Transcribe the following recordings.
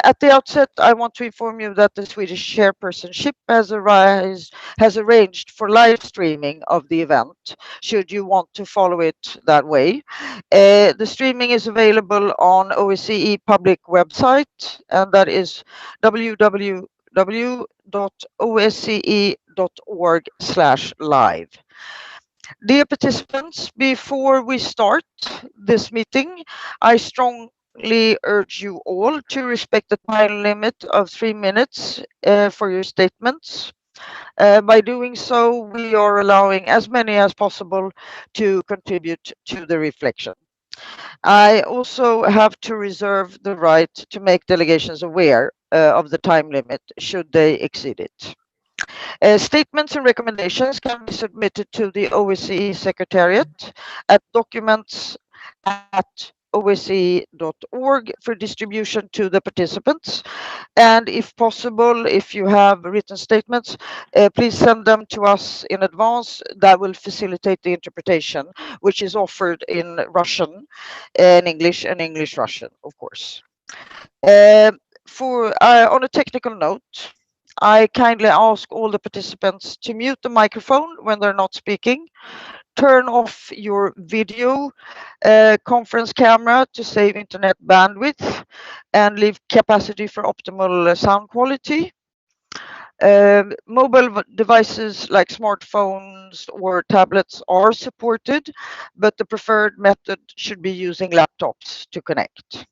At the outset, I want to inform you that the Swedish chairpersonship has arranged for live streaming of the event, should you want to follow it that way. The streaming is available on OSCE public website, and that is www.osce.org/live. Dear participants, before we start this meeting, I strongly urge you all to respect the time limit of 3 minutes for your statements. By doing so, we are allowing as many as possible to contribute to the reflection. I also have to reserve the right to make delegations aware of the time limit should they exceed it. Statements and recommendations can be submitted to the OSCE Secretariat at documents@osce.org for distribution to the participants. And if possible, if you have written statements, please send them to us in advance. That will facilitate the interpretation, which is offered in Russian, in English, and English Russian, of course. On a technical note, I kindly ask all the participants to mute the microphone when they're not speaking, turn off your video conference camera to save internet bandwidth, and leave capacity for optimal sound quality. Mobile devices like smartphones or tablets are supported, but the preferred method should be using laptops to connect.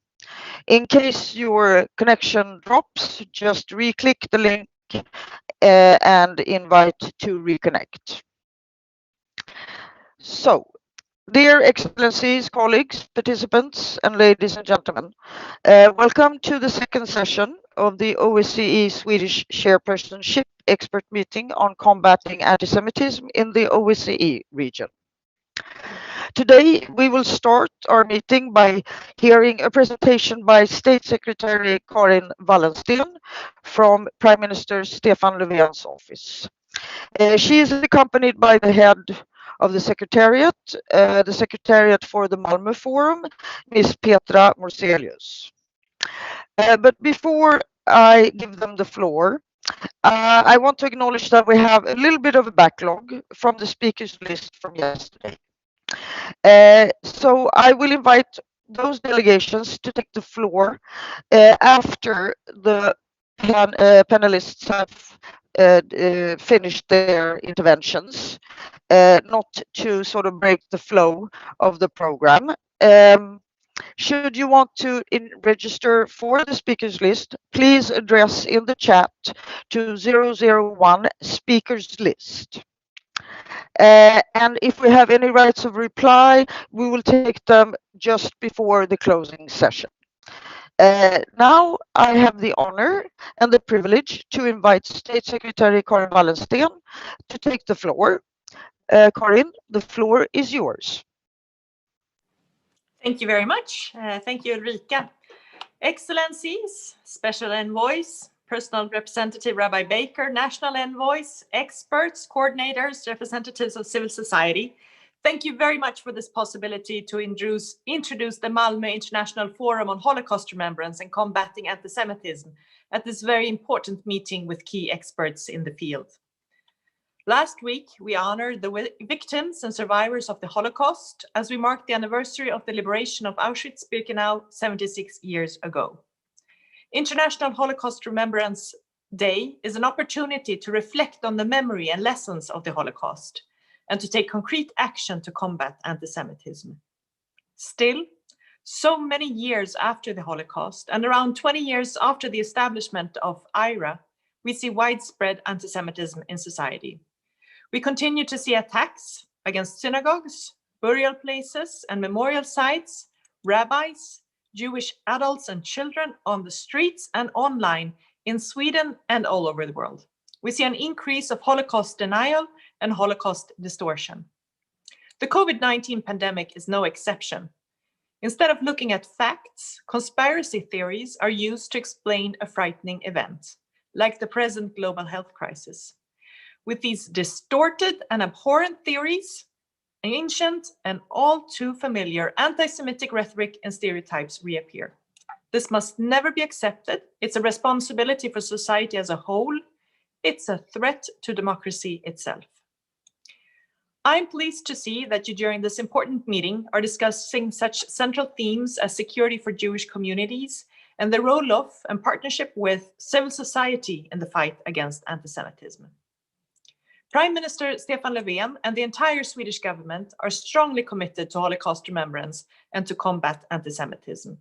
In case your connection drops, just re-click the link and invite to reconnect. So, dear Excellencies, colleagues, participants, and ladies and gentlemen, welcome to the second session of the OSCE Swedish Chairpersonship Expert Meeting on Combating Antisemitism in the OSCE region. Today, we will start our meeting by hearing a presentation by State Secretary Karin Wallensten from Prime Minister Stefan Löfven's office. She is accompanied by the head of the Secretariat for the Malmö Forum, Ms. Petra Morselius. But before I give them the floor, I want to acknowledge that we have a little bit of a backlog from the speakers list from yesterday. So I will invite those delegations to take the floor after the panelists have finished their interventions, not to sort of break the flow of the program. Should you want to register for the speakers list, please address in the chat to 001 speakers list. And if we have any rights of reply, we will take them just before the closing session. Now I have the honor and the privilege to invite State Secretary Karin Wallensten to take the floor. Karin, the floor is yours. Thank you very much. Thank you, Ulrika. Excellencies, Special Envoys, Personal Representative Rabbi Baker, National Envoys, experts, coordinators, representatives of civil society. Thank you very much for this possibility to introduce the Malmö International Forum on Holocaust Remembrance and Combating Antisemitism at this very important meeting with key experts in the field. Last week, we honored the victims and survivors of the Holocaust as we marked the anniversary of the liberation of Auschwitz-Birkenau 76 years ago. International Holocaust Remembrance Day is an opportunity to reflect on the memory and lessons of the Holocaust and to take concrete action to combat antisemitism. Still, so many years after the Holocaust and around 20 years after the establishment of IRA, we see widespread antisemitism in society. We continue to see attacks against synagogues, burial places, and memorial sites, rabbis, Jewish adults and children on the streets and online in Sweden and all over the world. We see an increase of Holocaust denial and Holocaust distortion. The COVID-19 pandemic is no exception. Instead of looking at facts, conspiracy theories are used to explain a frightening event, like the present global health crisis. With these distorted and abhorrent theories, ancient and all too familiar anti-Semitic rhetoric and stereotypes reappear. This must never be accepted. It's a responsibility for society as a whole. It's a threat to democracy itself. I'm pleased to see that you during this important meeting are discussing such central themes as security for Jewish communities and the role of and partnership with civil society in the fight against anti-Semitism. Prime Minister Stefan Löfven and the entire Swedish government are strongly committed to Holocaust remembrance and to combat anti-Semitism.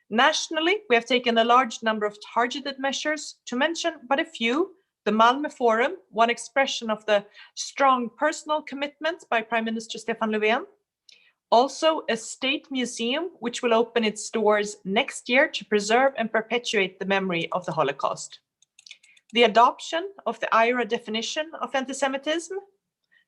Nationally, we have taken a large number of targeted measures. To mention but a few: the Malmö Forum, one expression of the strong personal commitment by Prime Minister Stefan Löfven. Also, a state museum, which will open its doors next year to preserve and perpetuate the memory of the Holocaust. The adoption of the IRA definition of anti-Semitism.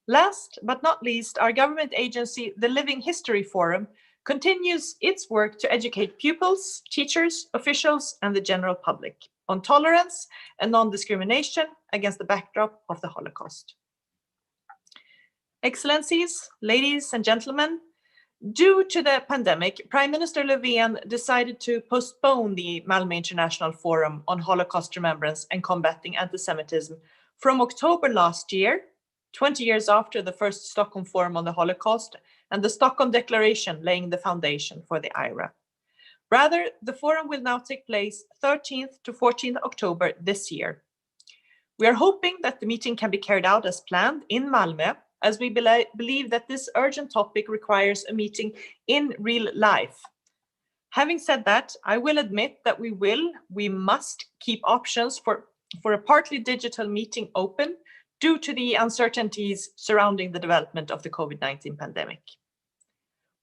Last but not least, our government agency, the Living History Forum, continues its work to educate pupils, teachers, officials, and the general public on tolerance and non-discrimination against the backdrop of the Holocaust. Excellencies, ladies and gentlemen, due to the pandemic, Prime Minister Löfven decided to postpone the Malmö International Forum on Holocaust Remembrance and Combating Antisemitism from October last year, 20 years after the first Stockholm Forum on the Holocaust and the Stockholm Declaration laying the foundation for the IRA. Rather, the forum will now take place 13th to 14th October this year. We are hoping that the meeting can be carried out as planned in Malmö, as we believe that this urgent topic requires a meeting in real life. Having said that, I will admit that we must keep options for a partly digital meeting open due to the uncertainties surrounding the development of the COVID-19 pandemic.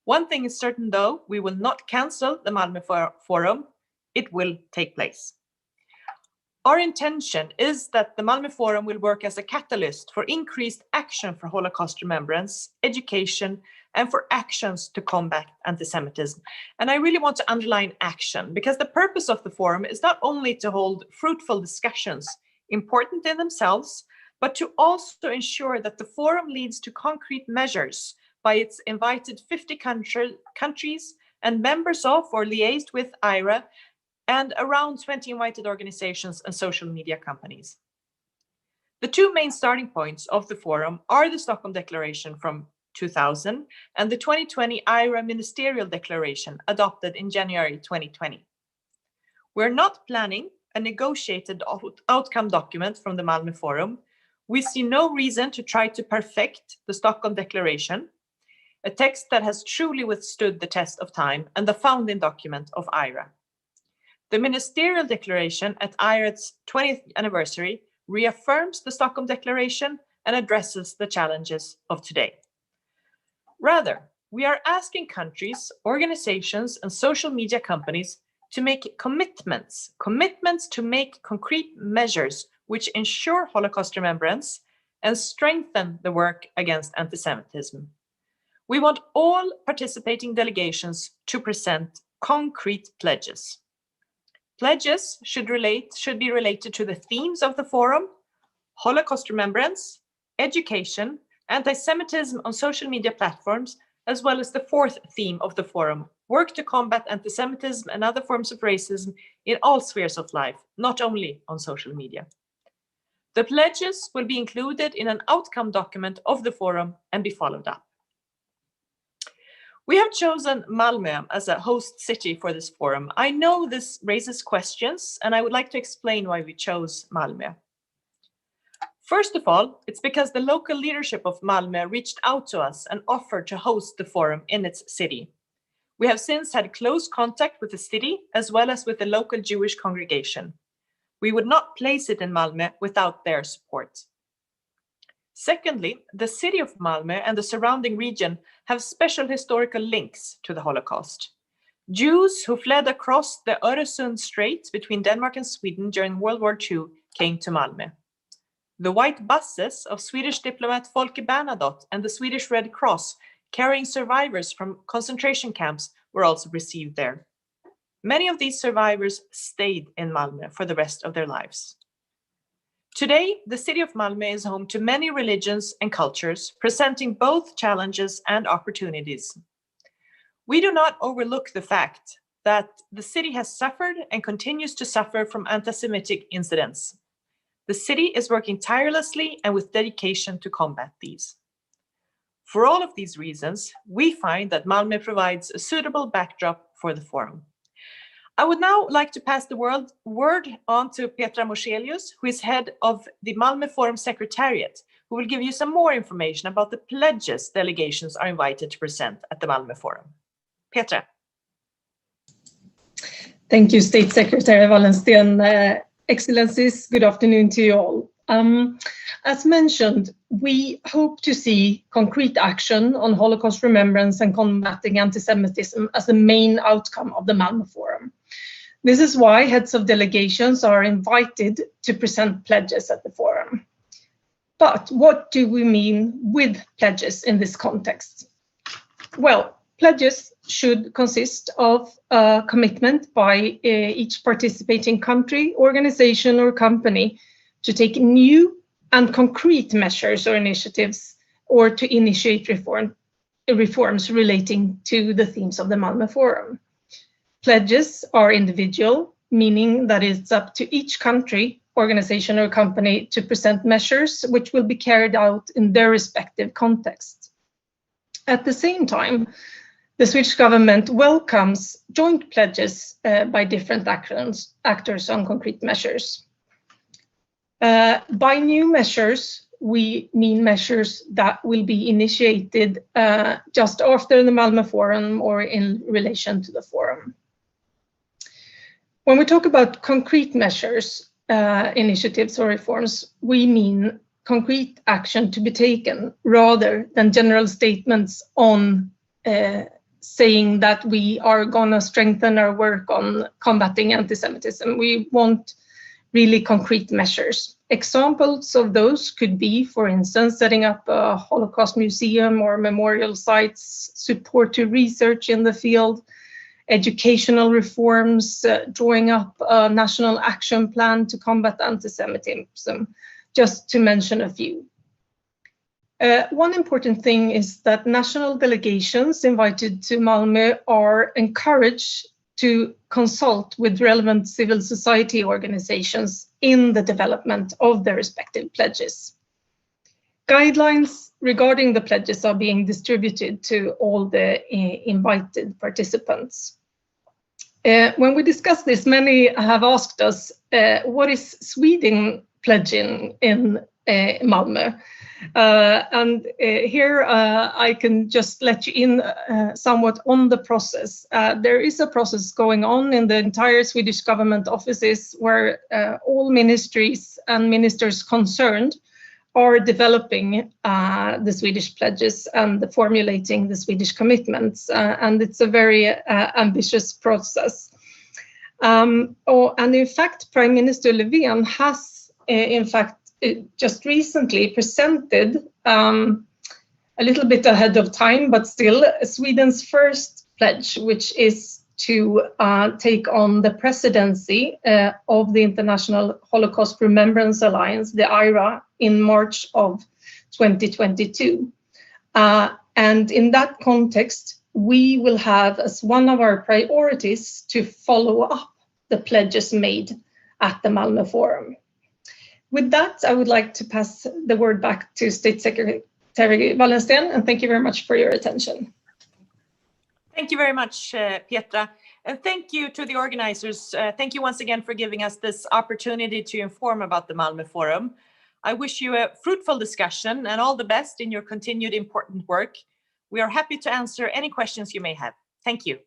One thing is certain though, we will not cancel the Malmö Forum. It will take place. Our intention is that the Malmö Forum will work as a catalyst for increased action for Holocaust remembrance, education, and for actions to combat anti-Semitism. And I really want to underline action, because the purpose of the forum is not only to hold fruitful discussions, important in themselves, but to also ensure that the forum leads to concrete measures by its invited 50 countries and members of or liaised with IRA, and around 20 invited organizations and social media companies. The two main starting points of the forum are the Stockholm Declaration from 2000 and the 2020 IRA Ministerial Declaration adopted in January 2020. We're not planning a negotiated outcome document from the Malmö Forum. We see no reason to try to perfect the Stockholm Declaration, a text that has truly withstood the test of time and the founding document of IRA. The Ministerial Declaration at IRA's 20th anniversary reaffirms the Stockholm Declaration and addresses the challenges of today. Rather, we are asking countries, organizations, and social media companies to make commitments to make concrete measures which ensure Holocaust remembrance and strengthen the work against anti-Semitism. We want all participating delegations to present concrete pledges. Pledges should be related to the themes of the forum: Holocaust remembrance, education, anti-Semitism on social media platforms, as well as the fourth theme of the forum: work to combat anti-Semitism and other forms of racism in all spheres of life, not only on social media. The pledges will be included in an outcome document of the forum and be followed up. We have chosen Malmö as a host city for this forum. I know this raises questions, and I would like to explain why we chose Malmö. First of all, it's because the local leadership of Malmö reached out to us and offered to host the forum in its city. We have since had close contact with the city as well as with the local Jewish congregation. We would not place it in Malmö without their support. Secondly, the city of Malmö and the surrounding region have special historical links to the Holocaust. Jews who fled across the Öresund Strait between Denmark and Sweden during World War II came to Malmö. The white buses of Swedish diplomat Folke Bernadotte and the Swedish Red Cross carrying survivors from concentration camps were also received there. Many of these survivors stayed in Malmö for the rest of their lives. Today, the city of Malmö is home to many religions and cultures, presenting both challenges and opportunities. We do not overlook the fact that the city has suffered and continues to suffer from anti-Semitic incidents. The city is working tirelessly and with dedication to combat these. For all of these reasons, we find that Malmö provides a suitable backdrop for the forum. I would now like to pass the word on to Petra Moschelius, who is head of the Malmö Forum Secretariat, who will give you some more information about the pledges delegations are invited to present at the Malmö Forum. Petra. Thank you, State Secretary Wallensten. Excellencies, good afternoon to you all. As mentioned, we hope to see concrete action on Holocaust remembrance and combating anti-Semitism as the main outcome of the Malmö Forum. This is why heads of delegations are invited to present pledges at the forum. But what do we mean with pledges in this context? Well, pledges should consist of a commitment by each participating country, organization, or company to take new and concrete measures or initiatives, or to initiate reforms relating to the themes of the Malmö Forum. Pledges are individual, meaning that it's up to each country, organization, or company to present measures which will be carried out in their respective context. At the same time, the Swedish government welcomes joint pledges by different actors on concrete measures. By new measures, we mean measures that will be initiated just after the Malmö Forum or in relation to the forum. When we talk about concrete measures, initiatives or reforms, we mean concrete action to be taken rather than general statements on saying that we are going to strengthen our work on combating anti-Semitism. We want really concrete measures. Examples of those could be, for instance, setting up a Holocaust museum or memorial sites, support to research in the field, educational reforms, drawing up a national action plan to combat anti-Semitism, just to mention a few. One important thing is that national delegations invited to Malmö are encouraged to consult with relevant civil society organizations in the development of their respective pledges. Guidelines regarding the pledges are being distributed to all the invited participants. When we discuss this, many have asked us, what is Sweden pledging in Malmö? Here I can just let you in somewhat on the process. There is a process going on in the entire Swedish government offices where all ministries and ministers concerned are developing the Swedish pledges and formulating the Swedish commitments. And it's a very ambitious process. And in fact, Prime Minister Löfven has, just recently presented, a little bit ahead of time, but still, Sweden's first pledge, which is to take on the presidency of the International Holocaust Remembrance Alliance, the IRA, in March of 2022. And in that context, we will have as one of our priorities to follow up the pledges made at the Malmö Forum. With that, I would like to pass the word back to State Secretary Wallensten, and thank you very much for your attention. Thank you very much, Petra. And thank you to the organizers. Thank you once again for giving us this opportunity to inform about the Malmö Forum. I wish you a fruitful discussion and all the best in your continued important work. We are happy to answer any questions you may have. Thank you.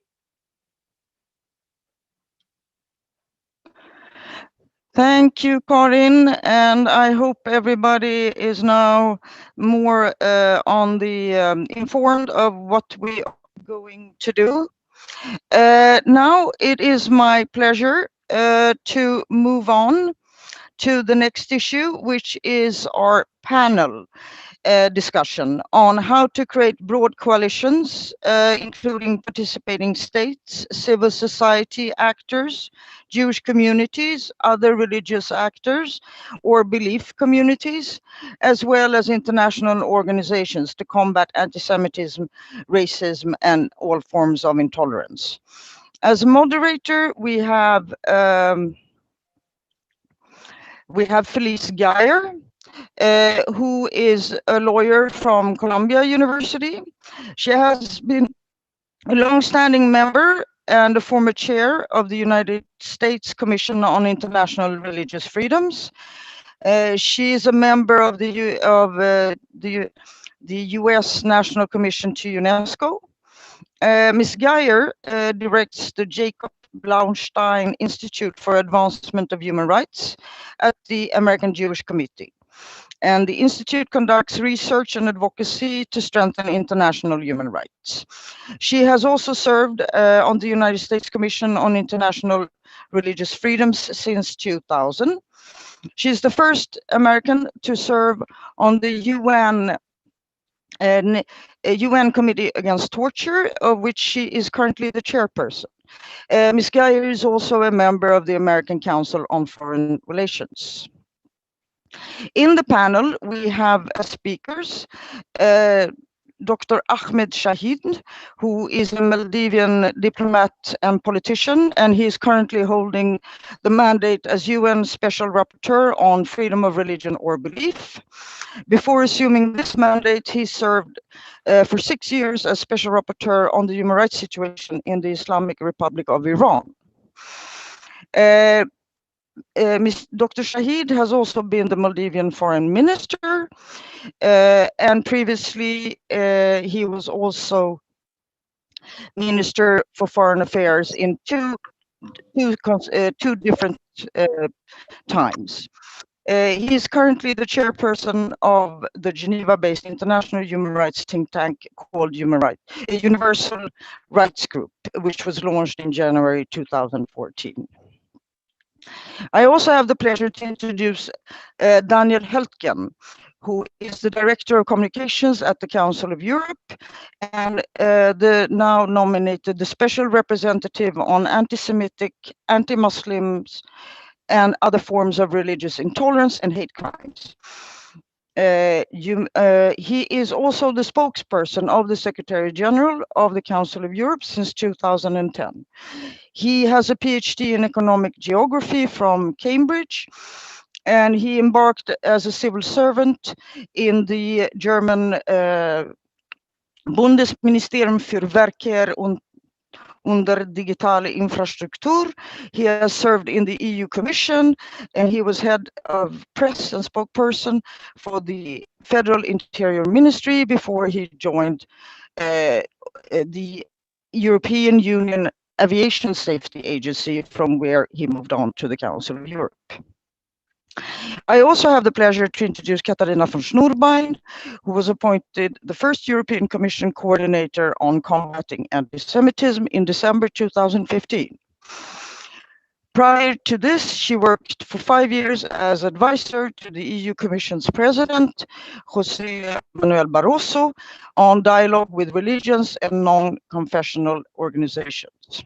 Thank you, Karin, and I hope everybody is now more informed of what we are going to do. Now it is my pleasure to move on to the next issue, which is our panel discussion on how to create broad coalitions, including participating states, civil society actors, Jewish communities, other religious actors or belief communities, as well as international organizations to combat anti-Semitism, racism, and all forms of intolerance. As moderator, we have Felice Geyer, who is a lawyer from Columbia University. She has been a long-standing member and a former chair of the United States Commission on International Religious Freedoms. She is a member of the U.S. National Commission to UNESCO. Ms. Geyer directs the Jacob Blaustein Institute for Advancement of Human Rights at the American Jewish Committee. And the Institute conducts research and advocacy to strengthen international human rights. She has also served on the United States Commission on International Religious Freedoms since 2000. She is the first American to serve on the UN Committee Against Torture, of which she is currently the chairperson. Ms. Geyer is also a member of the American Council on Foreign Relations. In the panel, we have as speakers Dr. Ahmed Shahid, who is a Maldivian diplomat and politician, and he is currently holding the mandate as UN Special Rapporteur on Freedom of Religion or Belief. Before assuming this mandate, he served for 6 years as Special Rapporteur on the human rights situation in the Islamic Republic of Iran. Dr. Shahid has also been the Maldivian foreign minister, and previously he was also Minister for Foreign Affairs in two different times. He is currently the chairperson of the Geneva-based international human rights think tank called Universal Rights Group, which was launched in January 2014. I also have the pleasure to introduce Daniel Heltgen, who is the Director of Communications at the Council of Europe and the now nominated the Special Representative on Anti-Semitic, Anti-Muslims, and other forms of religious intolerance and hate crimes. He is also the spokesperson of the Secretary General of the Council of Europe since 2010. He has a PhD in economic geography from Cambridge, and he embarked as a civil servant in the German Bundesministerium für Verkehr und digitale Infrastruktur. He has served in the EU Commission, and he was head of press and spokesperson for the Federal Interior Ministry before he joined the European Union Aviation Safety Agency, from where he moved on to the Council of Europe. I also have the pleasure to introduce Katharina von Schnurbein, who was appointed the first European Commission coordinator on combating anti-Semitism in December 2015. Prior to this, she worked for 5 years as advisor to the EU Commission's President, José Manuel Barroso, on dialogue with religions and non-confessional organizations.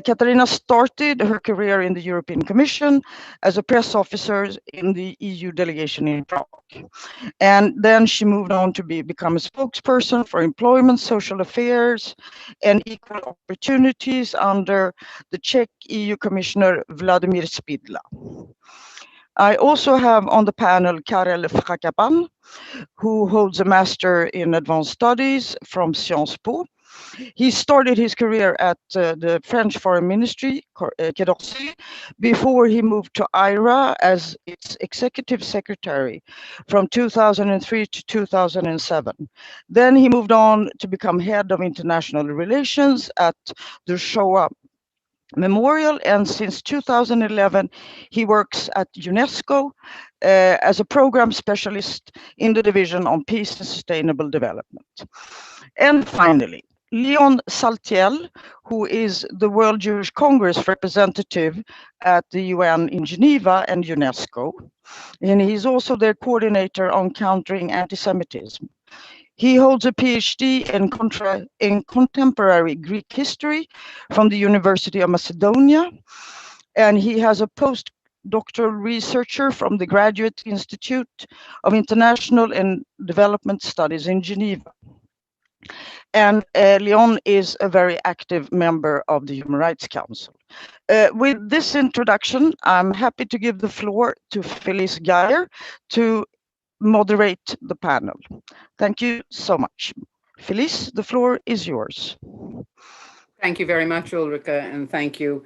Katharina started her career in the European Commission as a press officer in the EU delegation in Prague. And then she moved on to become a spokesperson for employment, social affairs, and equal opportunities under the Czech EU Commissioner Vladimir Spidla. I also have on the panel Karel Frakapan, who holds a Master in Advanced Studies from Sciences Po. He started his career at the French Foreign Ministry, Quai d'Orsay, before he moved to IRA as its executive secretary from 2003 to 2007. Then he moved on to become head of international relations at the Shoah Memorial, and since 2011 he works at UNESCO as a program specialist in the division on peace and sustainable development. And finally, Leon Saltiel, who is the World Jewish Congress representative at the UN in Geneva and UNESCO, and he's also their coordinator on countering anti-Semitism. He holds a PhD in contemporary Greek history from the University of Macedonia, and he has a postdoctoral researcher from the Graduate Institute of International and Development Studies in Geneva. And Leon is a very active member of the Human Rights Council. With this introduction, I'm happy to give the floor to Felice Geyer to moderate the panel. Thank you so much. Felice, the floor is yours. Thank you very much, Ulrika, and thank you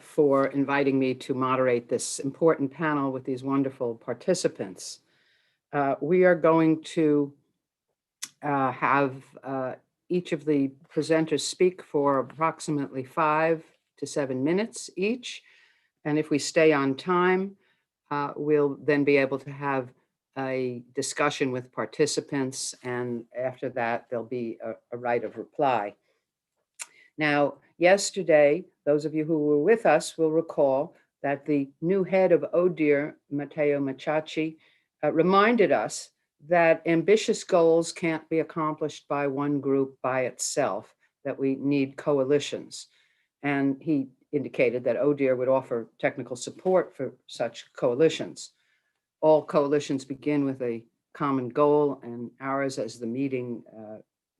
for inviting me to moderate this important panel with these wonderful participants. We are going to have each of the presenters speak for approximately 5 to 7 minutes each. And if we stay on time, we'll then be able to have a discussion with participants. And after that, there'll be a right of reply. Now, yesterday, those of you who were with us will recall that the new head of ODIHR, Matteo Maciacci, reminded us that ambitious goals can't be accomplished by one group by itself, that we need coalitions. And he indicated that ODIHR would offer technical support for such coalitions. All coalitions begin with a common goal, and ours, as the meeting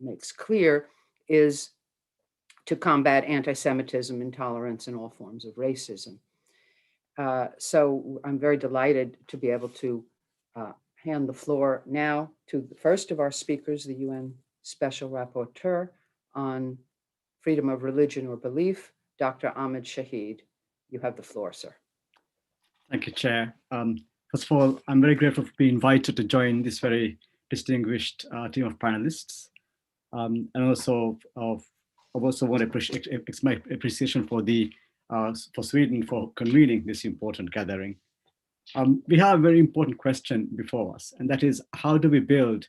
makes clear, is to combat anti-Semitism, intolerance, and all forms of racism. So I'm very delighted to be able to hand the floor now to the first of our speakers, the UN Special Rapporteur on freedom of religion or belief, Dr. Ahmed Shahid. You have the floor, sir. Thank you, Chair. First of all, I'm very grateful for being invited to join this very distinguished team of panelists. And also, I also want to express my appreciation for Sweden for convening this important gathering. We have a very important question before us, and that is, how do we build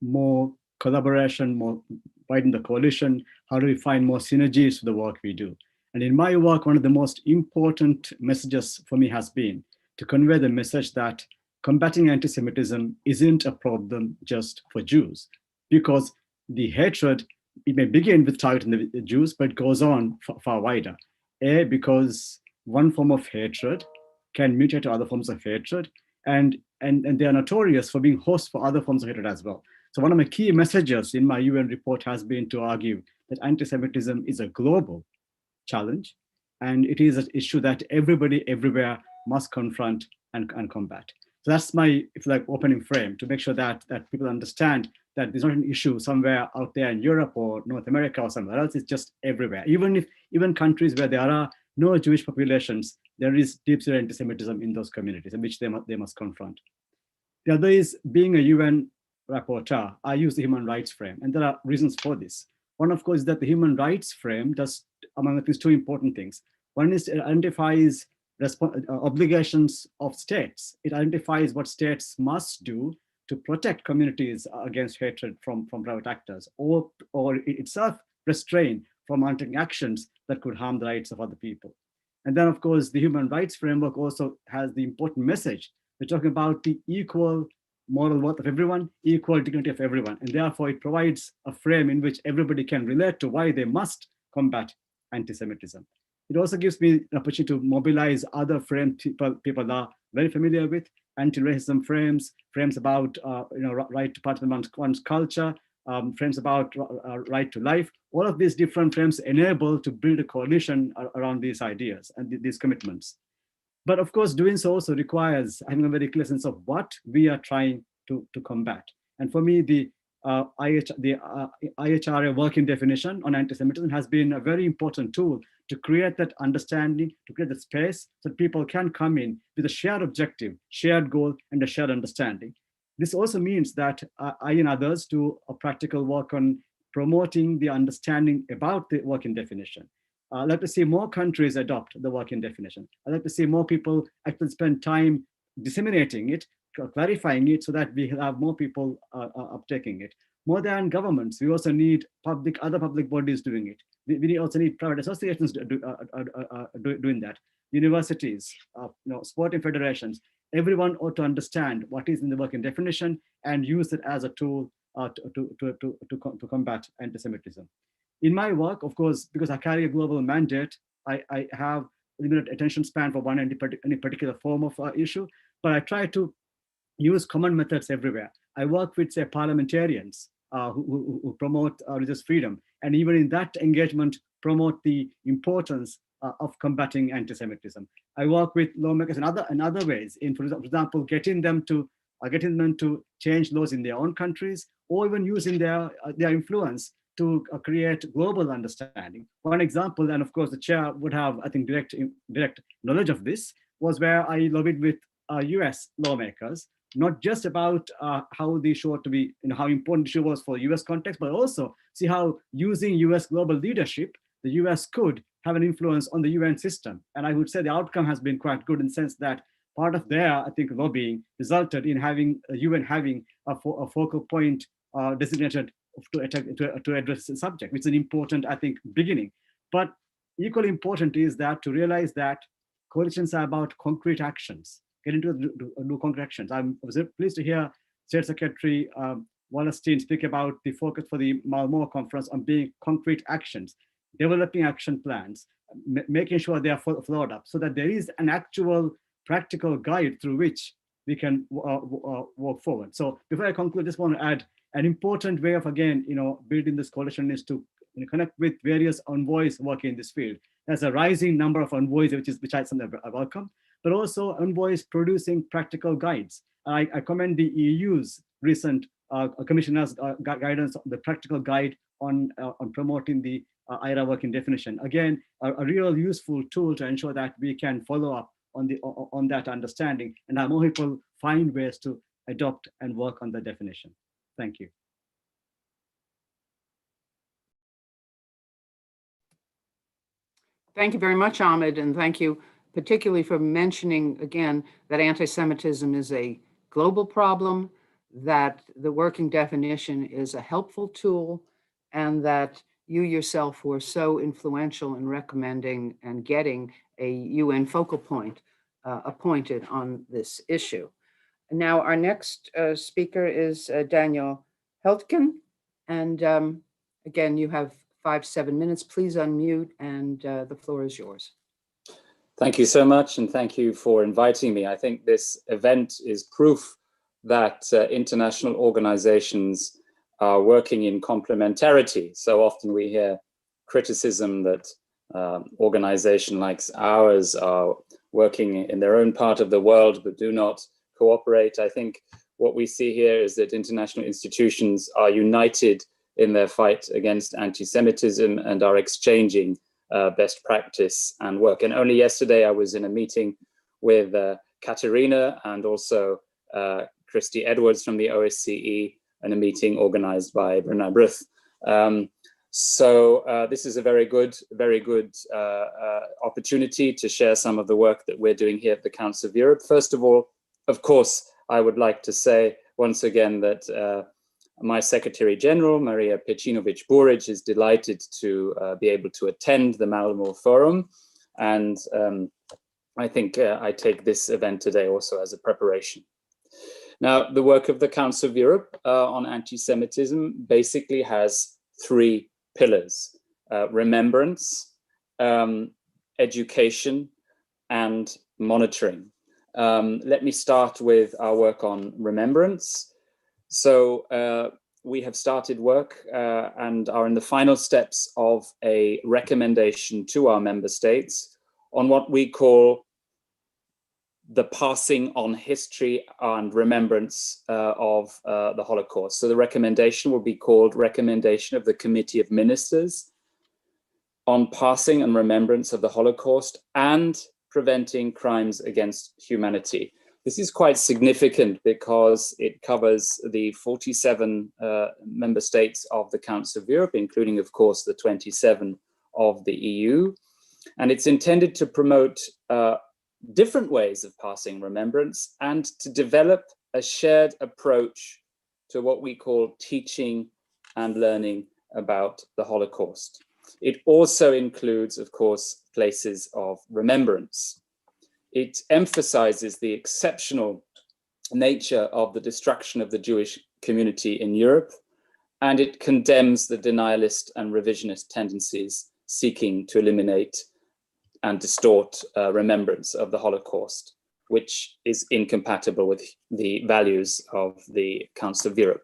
more collaboration, more widen the coalition? How do we find more synergies for the work we do? And in my work, one of the most important messages for me has been to convey the message that combating anti-Semitism isn't a problem just for Jews, because the hatred, it may begin with targeting the Jews, but it goes on far wider. Because one form of hatred can mutate to other forms of hatred, and they are notorious for being hosts for other forms of hatred as well. So one of my key messages in my UN report has been to argue that anti-Semitism is a global challenge, and it is an issue that everybody everywhere must confront and combat. So that's my, if you like, opening frame to make sure that people understand that there's not an issue somewhere out there in Europe or North America or somewhere else. It's just everywhere. Even countries where there are no Jewish populations, there is deep-seated anti-Semitism in those communities, in which they must confront. The other is, being a UN rapporteur, I use the human rights frame, and there are reasons for this. One, of course, is that the human rights frame does, among other things, two important things. One is it identifies obligations of states. It identifies what states must do to protect communities against hatred from private actors, or itself restrain from undertaking actions that could harm the rights of other people. And then, of course, the human rights framework also has the important message. We're talking about the equal moral worth of everyone, equal dignity of everyone. And therefore, it provides a frame in which everybody can relate to why they must combat anti-Semitism. It also gives me an opportunity to mobilize other frames people are very familiar with: anti-racism frames about right to part of one's culture, frames about right to life. All of these different frames enable to build a coalition around these ideas and these commitments. But of course, doing so also requires having a very clear sense of what we are trying to combat. And for me, the IHRA working definition on anti-Semitism has been a very important tool to create that understanding, to create the space so that people can come in with a shared objective, shared goal, and a shared understanding. This also means that I and others do a practical work on promoting the understanding about the working definition. I'd like to see more countries adopt the working definition. I'd like to see more people actually spend time disseminating it, clarifying it, so that we have more people uptaking it. More than governments, we also need other public bodies doing it. We also need private associations doing that. Universities, sporting federations, everyone ought to understand what is in the working definition and use it as a tool to combat anti-Semitism. In my work, of course, because I carry a global mandate, I have limited attention span for any particular form of issue, but I try to use common methods everywhere. I work with, say, parliamentarians who promote religious freedom, and even in that engagement, promote the importance of combating anti-Semitism. I work with lawmakers in other ways, in, for example, getting them to change laws in their own countries, or even using their influence to create global understanding. One example, and of course the chair would have, I think, direct knowledge of this, was where I lobbied with US lawmakers, not just about how the issue ought to be, how important the issue was for US context, but also see how using US global leadership, the US could have an influence on the UN system. And I would say the outcome has been quite good in the sense that part of their, I think, lobbying resulted in having UN having a focal point designated to address the subject, which is an important, I think, beginning. But equally important is that to realize that coalitions are about concrete actions, get into do concrete actions. I was pleased to hear State Secretary Wallerstein speak about the focus for the Malmö conference on being concrete actions, developing action plans, making sure they are followed up so that there is an actual practical guide through which we can walk forward. So before I conclude, I just want to add an important way of, again, building this coalition is to connect with various envoys working in this field. There's a rising number of envoys, which I welcome, but also envoys producing practical guides. I commend the EU's recent commissioner's guidance, the practical guide on promoting the IRA working definition. Again, a real useful tool to ensure that we can follow up on that understanding and have more people find ways to adopt and work on the definition. Thank you. Thank you very much, Ahmed, and thank you particularly for mentioning again that anti-Semitism is a global problem, that the working definition is a helpful tool, and that you yourself were so influential in recommending and getting a UN focal point appointed on this issue. Now, our next speaker is Daniel Heltgen, and again, you have 5-7 minutes. Please unmute, and the floor is yours. Thank you so much, and thank you for inviting me. I think this event is proof that international organizations are working in complementarity. So often we hear criticism that organizations like ours are working in their own part of the world but do not cooperate. I think what we see here is that international institutions are united in their fight against anti-Semitism and are exchanging best practice and work. And only yesterday I was in a meeting with Katerina and also Christy Edwards from the OSCE, and a meeting organized by Bruna Bruth. So this is a very good opportunity to share some of the work that we're doing here at the Council of Europe. First of all, of course, I would like to say once again that my Secretary General, Maria Pejcinovic-Buric, is delighted to be able to attend the Malmö Forum. And I think I take this event today also as a preparation. Now, the work of the Council of Europe on anti-Semitism basically has 3 pillars: remembrance, education, and monitoring. Let me start with our work on remembrance. So we have started work and are in the final steps of a recommendation to our member states on what we call the passing on history and remembrance of the Holocaust. So the recommendation will be called Recommendation of the Committee of Ministers on Passing and Remembrance of the Holocaust and Preventing Crimes Against Humanity. This is quite significant because it covers the 47 member states of the Council of Europe, including, of course, the 27 of the EU. And it's intended to promote different ways of passing remembrance and to develop a shared approach to what we call teaching and learning about the Holocaust. It also includes, of course, places of remembrance. It emphasizes the exceptional nature of the destruction of the Jewish community in Europe, and it condemns the denialist and revisionist tendencies seeking to eliminate and distort remembrance of the Holocaust, which is incompatible with the values of the Council of Europe.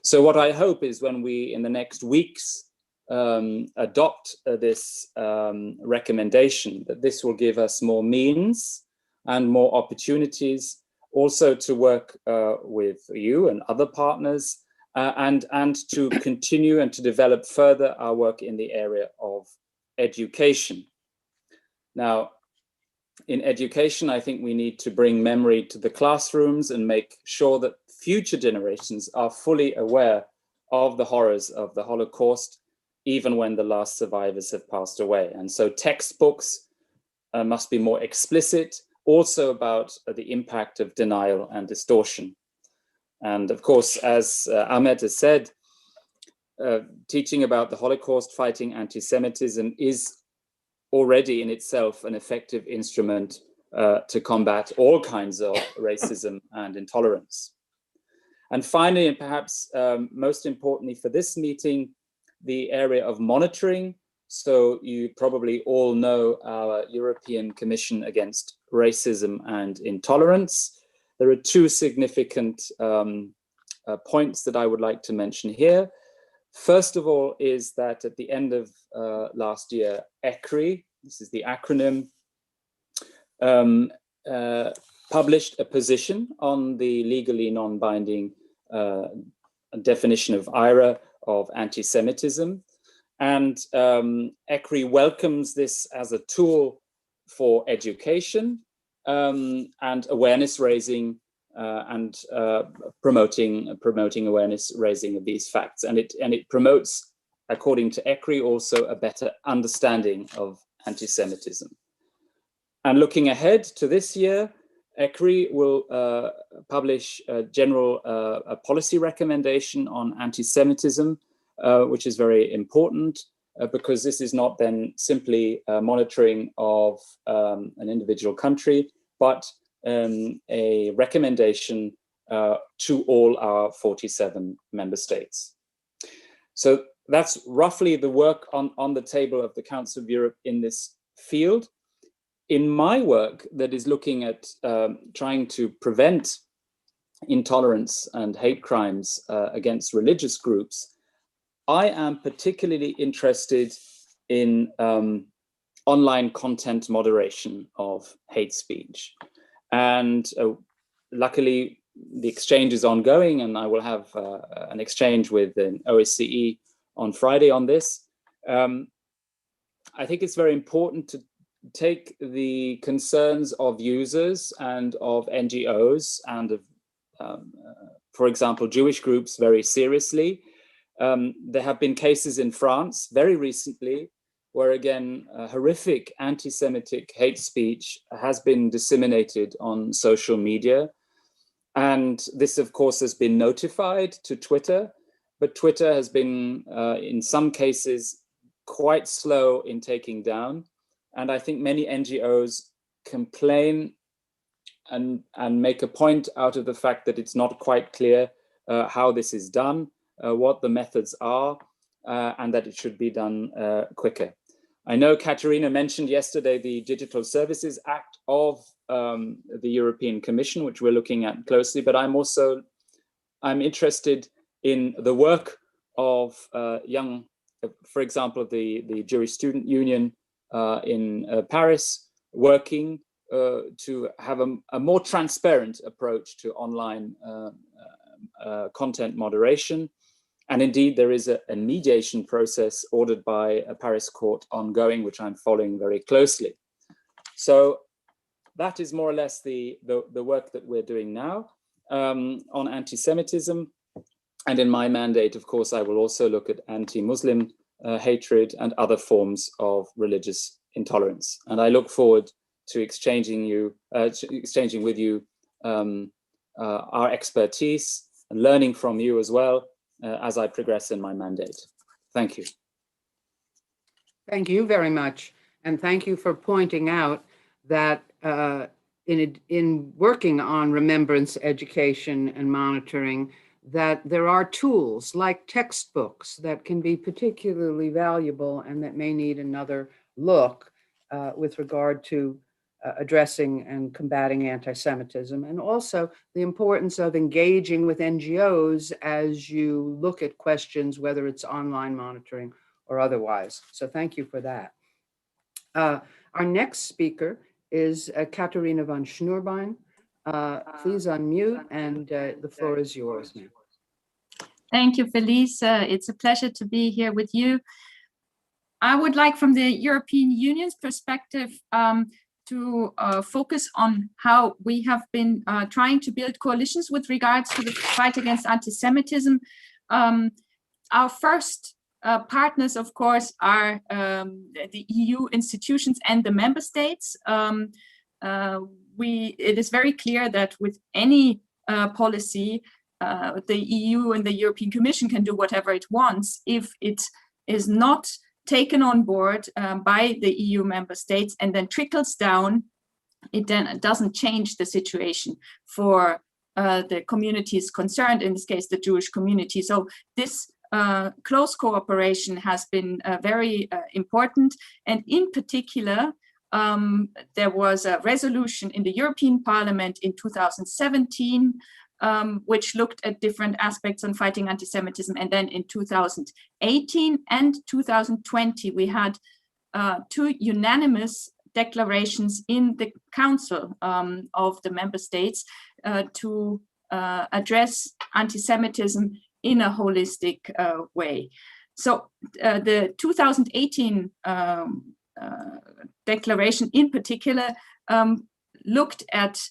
So what I hope is when we, in the next weeks, adopt this recommendation, that this will give us more means and more opportunities also to work with you and other partners and to continue and to develop further our work in the area of education. Now, in education, I think we need to bring memory to the classrooms and make sure that future generations are fully aware of the horrors of the Holocaust, even when the last survivors have passed away. And so textbooks must be more explicit, also about the impact of denial and distortion. And of course, as Ahmed has said, teaching about the Holocaust, fighting anti-Semitism is already in itself an effective instrument to combat all kinds of racism and intolerance. And finally, and perhaps most importantly for this meeting, the area of monitoring. So you probably all know our European Commission Against Racism and Intolerance. There are two significant points that I would like to mention here. First of all is that at the end of last year, ECRI, this is the acronym, published a position on the legally non-binding definition of IRA of anti-Semitism. And ECRI welcomes this as a tool for education and awareness raising and promoting awareness raising of these facts. And it promotes, according to ECRI, also a better understanding of anti-Semitism. And looking ahead to this year, ECRI will publish a general policy recommendation on anti-Semitism, which is very important because this is not then simply monitoring of an individual country, but a recommendation to all our 47 member states. So that's roughly the work on the table of the Council of Europe in this field. In my work that is looking at trying to prevent intolerance and hate crimes against religious groups, I am particularly interested in online content moderation of hate speech. And luckily, the exchange is ongoing, and I will have an exchange with an OSCE on Friday on this. I think it's very important to take the concerns of users and of NGOs and of, for example, Jewish groups very seriously. There have been cases in France very recently where, again, horrific anti-Semitic hate speech has been disseminated on social media. And this, of course, has been notified to Twitter, but Twitter has been, in some cases, quite slow in taking down. And I think many NGOs complain and make a point out of the fact that it's not quite clear how this is done, what the methods are, and that it should be done quicker. I know Katerina mentioned yesterday the Digital Services Act of the European Commission, which we're looking at closely, but I'm interested in the work of young, for example, the Jewish Student Union in Paris, working to have a more transparent approach to online content moderation. And indeed, there is a mediation process ordered by a Paris court ongoing, which I'm following very closely. So that is more or less the work that we're doing now on anti-Semitism. And in my mandate, of course, I will also look at anti-Muslim hatred and other forms of religious intolerance. And I look forward to exchanging with you our expertise and learning from you as well as I progress in my mandate. Thank you. Thank you very much. And thank you for pointing out that in working on remembrance education and monitoring, that there are tools like textbooks that can be particularly valuable and that may need another look with regard to addressing and combating anti-Semitism, and also the importance of engaging with NGOs as you look at questions, whether it's online monitoring or otherwise. So thank you for that. Our next speaker is Katharina van Schnurbein. Please unmute, and the floor is yours now. Thank you, Felice. It's a pleasure to be here with you. I would like, from the European Union's perspective, to focus on how we have been trying to build coalitions with regards to the fight against anti-Semitism. Our first partners, of course, are the EU institutions and the member states. It is very clear that with any policy, the EU and the European Commission can do whatever it wants. If it is not taken on board by the EU member states and then trickles down, it then doesn't change the situation for the communities concerned, in this case, the Jewish community. So this close cooperation has been very important. And in particular, there was a resolution in the European Parliament in 2017 which looked at different aspects on fighting anti-Semitism. And then in 2018 and 2020, we had two unanimous declarations in the Council of the member states to address anti-Semitism in a holistic way. So the 2018 declaration in particular looked at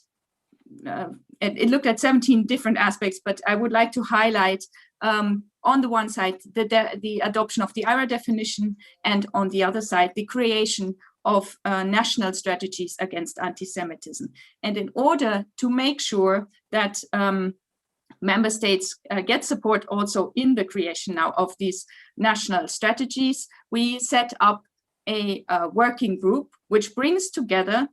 17 different aspects, but I would like to highlight on the one side the adoption of the IRA definition, and on the other side the creation of national strategies against anti-Semitism. And in order to make sure that member states get support also in the creation now of these national strategies, we set up a working group which brings together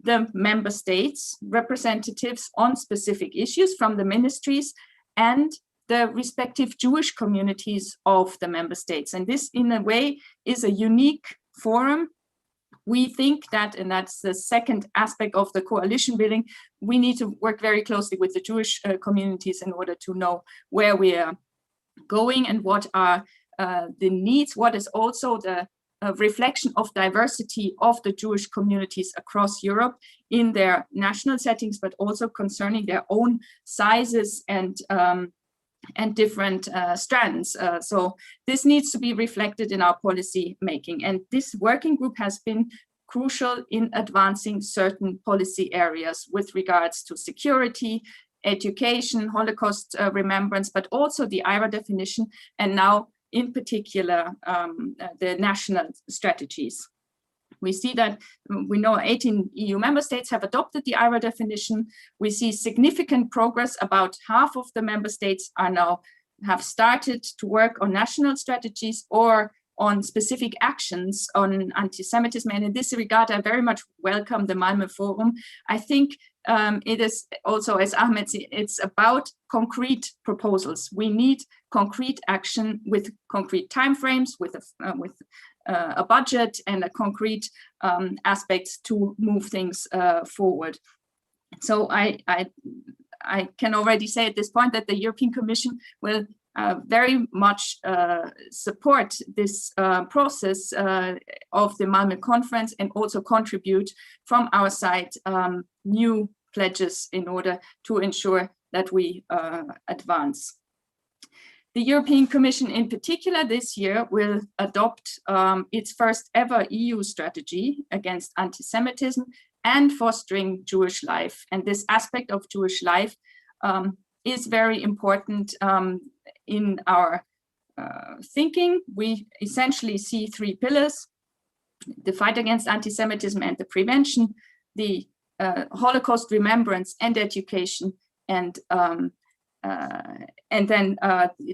the member states, representatives on specific issues from the ministries, and the respective Jewish communities of the member states. And this, in a way, is a unique forum. We think that, and that's the second aspect of the coalition building, we need to work very closely with the Jewish communities in order to know where we are going and what are the needs, what is also the reflection of diversity of the Jewish communities across Europe in their national settings, but also concerning their own sizes and different strands. So this needs to be reflected in our policy making. And this working group has been crucial in advancing certain policy areas with regards to security, education, Holocaust remembrance, but also the IRA definition, and now in particular, the national strategies. We see that we know 18 EU member states have adopted the IRA definition. We see significant progress. About half of the member states are now have started to work on national strategies or on specific actions on anti-Semitism. And in this regard, I very much welcome the Malmö Forum. I think it is also, as Ahmed said, it's about concrete proposals. We need concrete action with concrete timeframes, with a budget and a concrete aspects to move things forward. So I can already say at this point that the European Commission will very much support this process of the Malmö conference, and also contribute from our side new pledges in order to ensure that we advance. The European Commission in particular this year will adopt its first ever EU strategy against anti-Semitism and fostering Jewish life. And this aspect of Jewish life is very important in our thinking. We essentially see three pillars: the fight against anti-Semitism and the prevention, the Holocaust remembrance and education, and then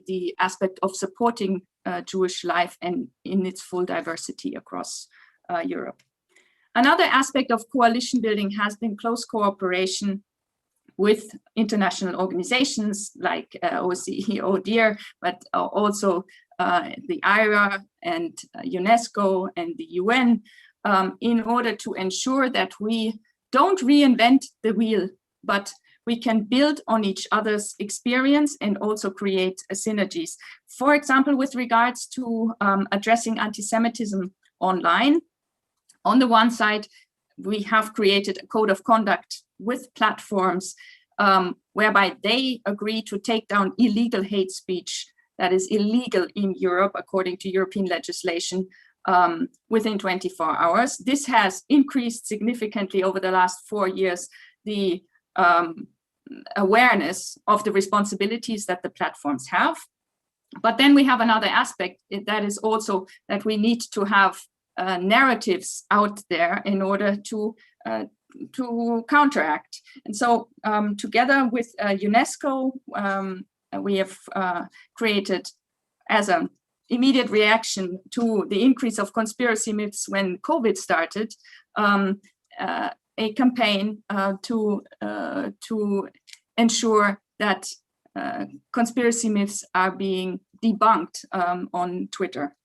the aspect of supporting Jewish life and in its full diversity across Europe. Another aspect of coalition building has been close cooperation with international organizations like OSCE, ODIHR, but also the IRA and UNESCO and the UN. in order to ensure that we don't reinvent the wheel, but we can build on each other's experience and also create synergies. For example, with regards to addressing anti-Semitism online, on the one side, we have created a code of conduct with platforms whereby they agree to take down illegal hate speech that is illegal in Europe according to European legislation within 24 hours. This has increased significantly over the last 4 years the awareness of the responsibilities that the platforms have. But then we have another aspect that is also that we need to have narratives out there in order to counteract. And so together with UNESCO, we have created, as an immediate reaction to the increase of conspiracy myths when COVID started, a campaign to ensure that conspiracy myths are being debunked on Twitter.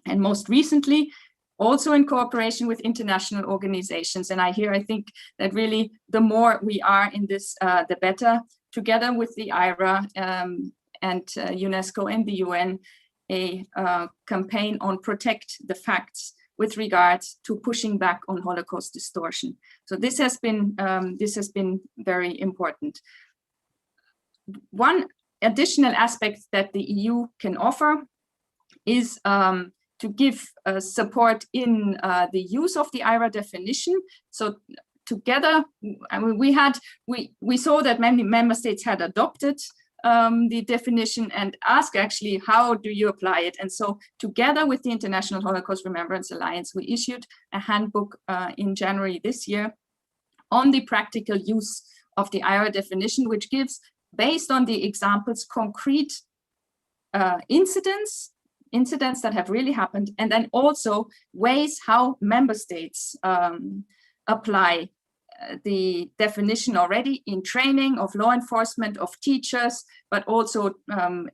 And most recently, also in cooperation with international organizations. And I think that really the more we are in this, the better, together with the IRA and UNESCO and the UN, a campaign on Protect the Facts with regards to pushing back on Holocaust distortion. So this has been very important. One additional aspect that the EU can offer is to give support in the use of the IRA definition. So together, I mean, we saw that many member states had adopted the definition and ask actually, how do you apply it? And so together with the International Holocaust Remembrance Alliance, we issued a handbook in January this year on the practical use of the IRA definition, which gives, based on the examples, concrete incidents that have really happened, and then also ways how member states apply the definition already in training of law enforcement, of teachers, but also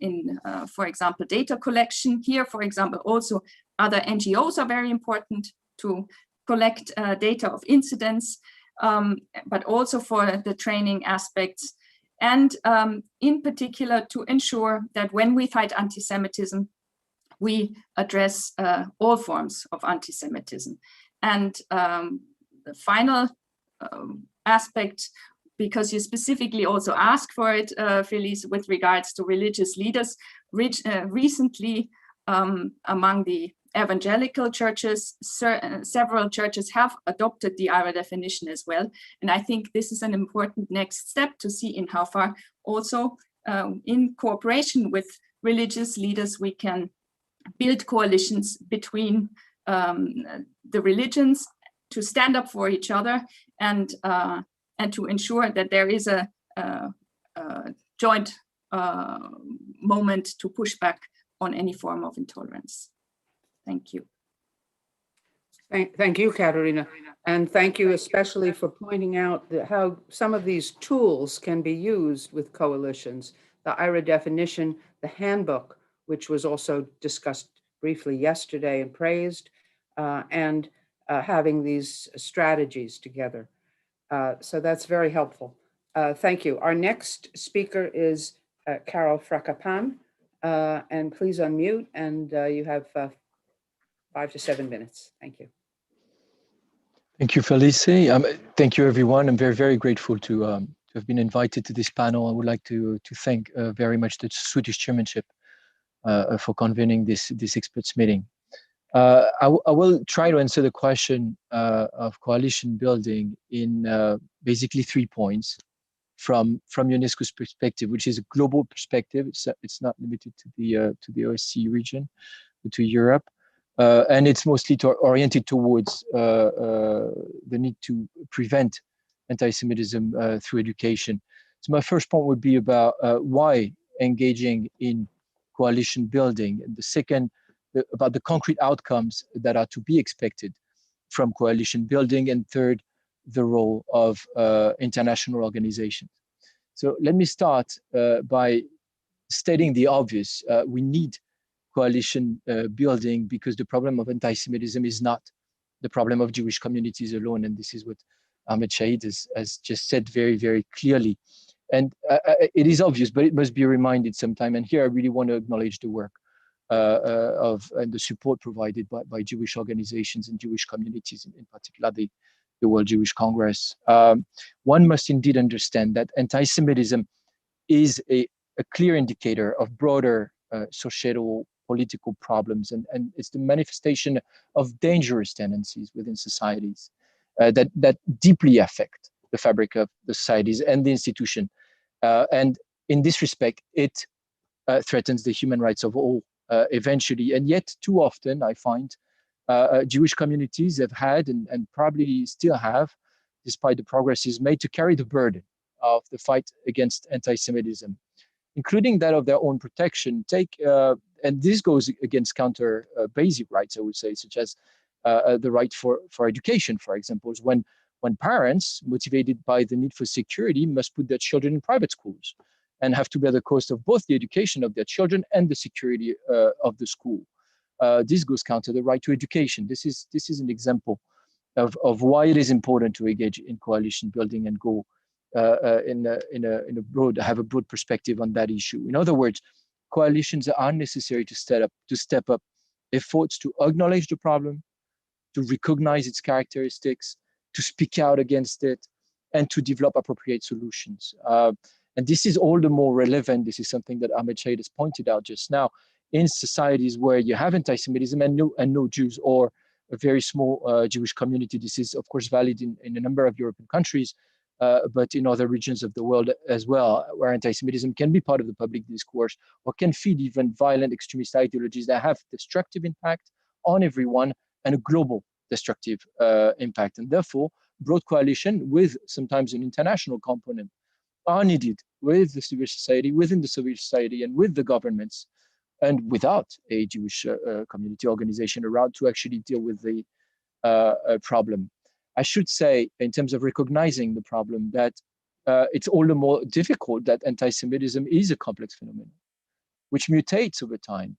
in, for example, data collection. Here, for example, also other NGOs are very important to collect data of incidents, but also for the training aspects. And in particular, to ensure that when we fight anti-Semitism, we address all forms of anti-Semitism. And the final aspect, because you specifically also asked for it, Felice, with regards to religious leaders, recently among the evangelical churches, several churches have adopted the IRA definition as well. And I think this is an important next step to see in how far also in cooperation with religious leaders, we can build coalitions between the religions to stand up for each other and to ensure that there is a joint moment to push back on any form of intolerance. Thank you. Thank you, Katarina. And thank you especially for pointing out how some of these tools can be used with coalitions. The IRA definition, the handbook, which was also discussed briefly yesterday and praised, and having these strategies together. So that's very helpful. Thank you. Our next speaker is Carol Frakapan, and please unmute, and you have 5 to 7 minutes. Thank you. Thank you, Felice. Thank you, everyone. I'm very, very grateful to have been invited to this panel. I would like to thank very much the Swedish chairmanship for convening this experts meeting. I will try to answer the question of coalition building in basically 3 points from UNESCO's perspective, which is a global perspective. It's not limited to the OSCE region, but to Europe. And it's mostly oriented towards the need to prevent anti-Semitism through education. So my first point would be about why engaging in coalition building, and the second about the concrete outcomes that are to be expected from coalition building, and third, the role of international organizations. So let me start by stating the obvious. We need coalition building because the problem of anti-Semitism is not the problem of Jewish communities alone. And this is what Ahmed Shahid has just said very, very clearly. And it is obvious, but it must be reminded sometime. And here I really want to acknowledge the work and the support provided by Jewish organizations and Jewish communities, in particular the World Jewish Congress. One must indeed understand that anti-Semitism is a clear indicator of broader societal political problems, and it's the manifestation of dangerous tendencies within societies that deeply affect the fabric of the societies and the institution. And in this respect, it threatens the human rights of all eventually. And yet, too often, I find Jewish communities have had and probably still have, despite the progresses made, to carry the burden of the fight against anti-Semitism, including that of their own protection. And this goes against counter basic rights, I would say, such as the right for education, for example, when parents, motivated by the need for security, must put their children in private schools and have to bear the cost of both the education of their children and the security of the school. This goes counter the right to education. This is an example of why it is important to engage in coalition building and go have a broad perspective on that issue. In other words, coalitions are necessary to step up efforts to acknowledge the problem, to recognize its characteristics, to speak out against it, and to develop appropriate solutions. And this is all the more relevant. This is something that Ahmed Shahid has pointed out just now. In societies where you have anti-Semitism and no Jews, or a very small Jewish community, this is of course valid in a number of European countries, but in other regions of the world as well, where anti-Semitism can be part of the public discourse or can feed even violent extremist ideologies that have destructive impact on everyone and a global destructive impact. And therefore, broad coalition with sometimes an international component are needed with the civil society, within the civil society, and with the governments, and without a Jewish community organization around to actually deal with the problem. I should say, in terms of recognizing the problem, that it's all the more difficult that anti-Semitism is a complex phenomenon, which mutates over time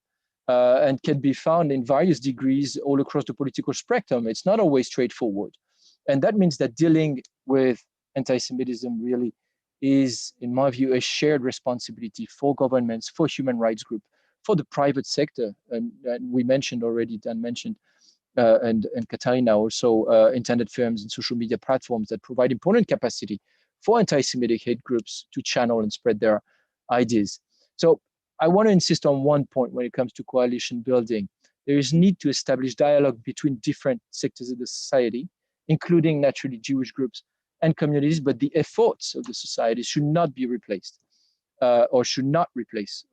and can be found in various degrees all across the political spectrum. It's not always straightforward. And that means that dealing with anti-Semitism really is, in my view, a shared responsibility for governments, for human rights groups, for the private sector. And we mentioned already, Dan mentioned, and Katarina also, internet firms and social media platforms that provide important capacity for anti-Semitic hate groups to channel and spread their ideas. So I want to insist on one point when it comes to coalition building. There is need to establish dialogue between different sectors of the society, including naturally Jewish groups and communities, but the efforts of the society should not be replaced or should not replace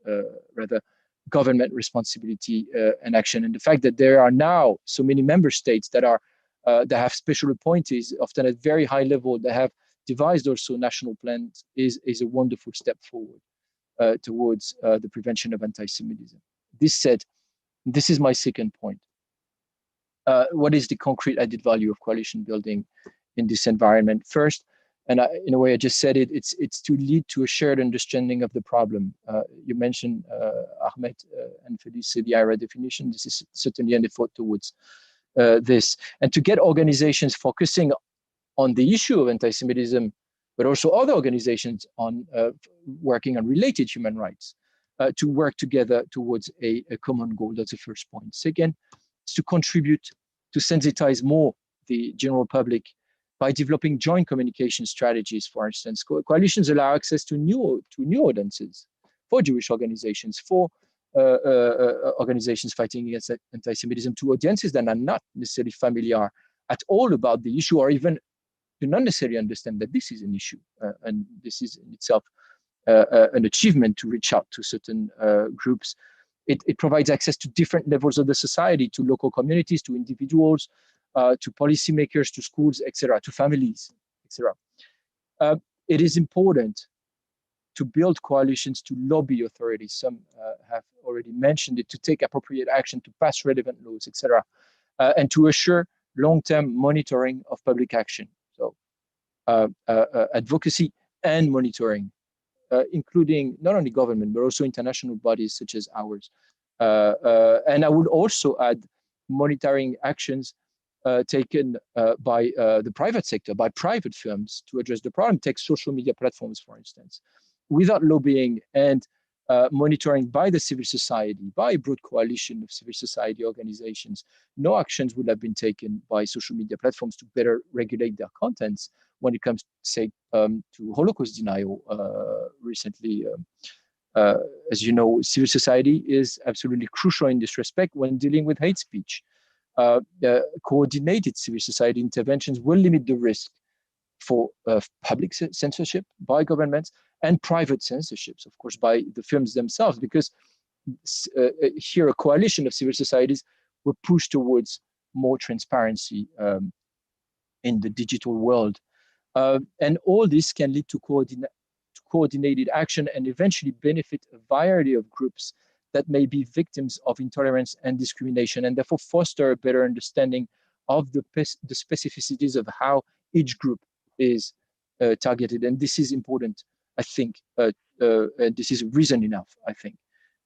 rather government responsibility and action. And the fact that there are now so many member states that are that have special appointees, often at very high level, that have devised also national plans is a wonderful step forward towards the prevention of anti-Semitism. This said, this is my second point. What is the concrete added value of coalition building in this environment? First, and in a way I just said it, it's to lead to a shared understanding of the problem. You mentioned, Ahmed and Felice, the IRA definition. This is certainly an effort towards this. And to get organizations focusing on the issue of anti-Semitism, but also other organizations on working on related human rights, to work together towards a common goal. That's the first point. Second, is to contribute to sensitize more the general public by developing joint communication strategies. For instance, coalitions allow access to new audiences for Jewish organizations, for organizations fighting against anti-Semitism, to audiences that are not necessarily familiar at all about the issue, or even do not necessarily understand that this is an issue. And this is in itself an achievement to reach out to certain groups. It provides access to different levels of the society, to local communities, to individuals, to policymakers, to schools, etc., to families, etc. It is important to build coalitions to lobby authorities. Some have already mentioned it, to take appropriate action, to pass relevant laws, etc., and to assure long-term monitoring of public action. So advocacy and monitoring, including not only government, but also international bodies such as ours. And I would also add monitoring actions taken by the private sector, by private firms to address the problem. Take social media platforms, for instance. Without lobbying and monitoring by the civil society, by a broad coalition of civil society organizations, no actions would have been taken by social media platforms to better regulate their contents when it comes, say, to Holocaust denial recently. As you know, civil society is absolutely crucial in this respect when dealing with hate speech. Coordinated civil society interventions will limit the risk for public censorship by governments and private censorships, of course, by the films themselves, because here a coalition of civil societies will push towards more transparency in the digital world. And all this can lead to coordinated action and eventually benefit a variety of groups that may be victims of intolerance and discrimination, and therefore foster a better understanding of the specificities of how each group is targeted. And this is important, I think, and this is reason enough, I think,